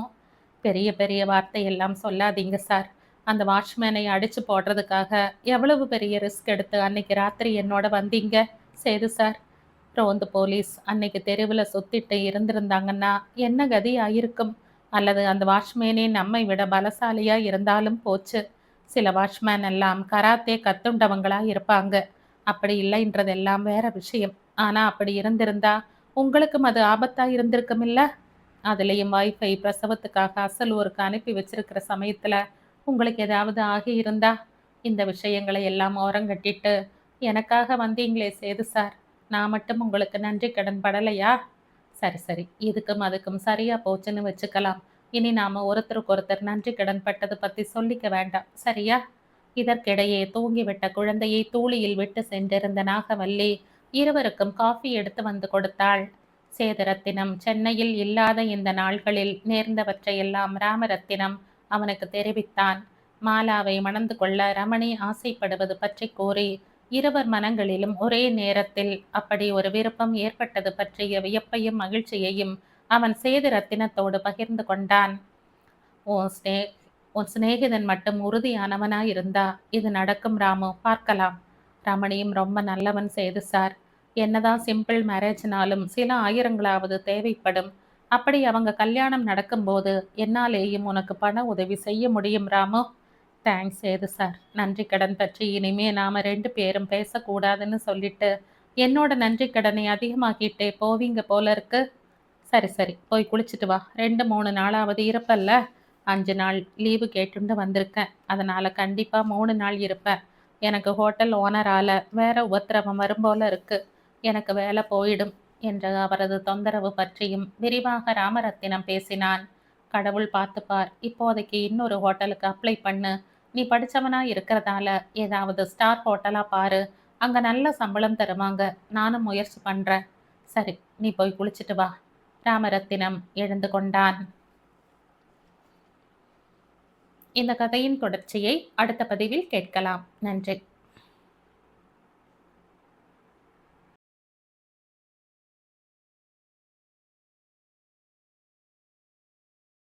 பெரிய பெரிய வார்த்தையெல்லாம் சொல்லாதீங்க சார். அந்த வாட்ச்மேனை அடிச்சு போடுறதுக்காக எவ்வளவு பெரிய ரிஸ்க் எடுத்து அன்னைக்கு ராத்திரி என்னோட வந்தீங்க சேது சார். ரோந்து போலீஸ் அன்னைக்கு தெருவில் சுத்திட்டு இருந்திருந்தாங்கன்னா என்ன கதி ஆயிருக்கும்? அல்லது அந்த வாட்ச்மேனே நம்மை விட பலசாலியா இருந்தாலும் போச்சு. சில வாட்ச்மேன் எல்லாம் கராத்தே கத்துண்டவங்களா இருப்பாங்க. அப்படி இல்லைன்றதெல்லாம் வேற விஷயம். ஆனா அப்படி இருந்திருந்தா உங்களுக்கும் அது ஆபத்தா இருந்திருக்கும் இல்ல? அதுலேயும் வைஃபை பிரசவத்துக்காக அசல் ஊருக்கு அனுப்பி வச்சிருக்கிற சமயத்துல உங்களுக்கு ஏதாவது ஆகி இருந்தா? இந்த விஷயங்களை எல்லாம் ஓரங்கட்டிட்டு எனக்காக வந்தீங்களே சேது சார். நான் மட்டும் உங்களுக்கு நன்றி கடன் படலையா? சரி சரி, இதுக்கும் அதுக்கும் சரியா போச்சுன்னு வச்சுக்கலாம். இனி நாம ஒருத்தருக்கு ஒருத்தர் நன்றி கடன் பட்டது பத்தி சொல்லிக்க வேண்டாம், சரியா? இதற்கிடையே தூங்கிவிட்ட குழந்தையை தூளியில் விட்டு சென்றிருந்த நாகவல்லி இருவருக்கும் காஃபி எடுத்து வந்து கொடுத்தாள். சேதரத்தினம் சென்னையில் இல்லாத இந்த நாள்களில் நேர்ந்தவற்றையெல்லாம் ராமரத்தினம் அவனுக்கு தெரிவித்தான். மாலாவை மணந்து கொள்ள ரமணி ஆசைப்படுவது பற்றி கூறி இருவர் மனங்களிலும் ஒரே நேரத்தில் அப்படி ஒரு விருப்பம் ஏற்பட்டது பற்றிய வியப்பையும் மகிழ்ச்சியையும் அவன் சேது ரத்தினத்தோடு பகிர்ந்து கொண்டான். உன் ஸ்னே உன் சிநேகிதன் மட்டும் உறுதியானவனாய் இருந்தா இது நடக்கும் ராமு, பார்க்கலாம். ரமணியும் ரொம்ப நல்லவன் சேது சார். என்னதான் சிம்பிள் மேரேஜ்னாலும் சில ஆயிரங்களாவது தேவைப்படும். அப்படி அவங்க கல்யாணம் நடக்கும்போது என்னாலேயும் உனக்கு பண உதவி செய்ய முடியும் ராமு. Thanks Setu sir. நன்றி கடன் பற்றி இனிமே நாம 2 பேரும் பேசக்கூடாதுன்னு சொல்லிட்டு என்னோட நன்றி கடனை அதிகமாக்கிட்டே போவீங்க போல இருக்கு. சரி சரி, போய் குளிச்சுட்டு வா. 2 3 நாளாவது இருப்பல்ல? 5 நாள் லீவு கேட்டுண்டு வந்திருக்கேன். அதனால கண்டிப்பா 3 நாள் இருப்பேன். எனக்கு ஹோட்டல் ஓனரால வேற உபத்திரவம் வரும் போல இருக்கு. எனக்கு வேலை போயிடும் என்ற அவரது தொந்தரவு பற்றியும் விரிவாக ராமரத்தினம் பேசினான். கடவுள் பார்த்துப்பார். இப்போதைக்கு இன்னொரு ஹோட்டலுக்கு அப்ளை பண்ணு. நீ படிச்சவனா இருக்கிறதால ஏதாவது ஸ்டார் ஹோட்டலா பாரு. அங்க நல்ல சம்பளம் தருவாங்க. நானும் முயற்சி பண்றேன். சரி, நீ போய் குளிச்சுட்டு வா. ராமரத்தினம் எழுந்து கொண்டான். இந்த கதையின் தொடர்ச்சியை அடுத்த பதிவில் கேட்கலாம். நன்றி.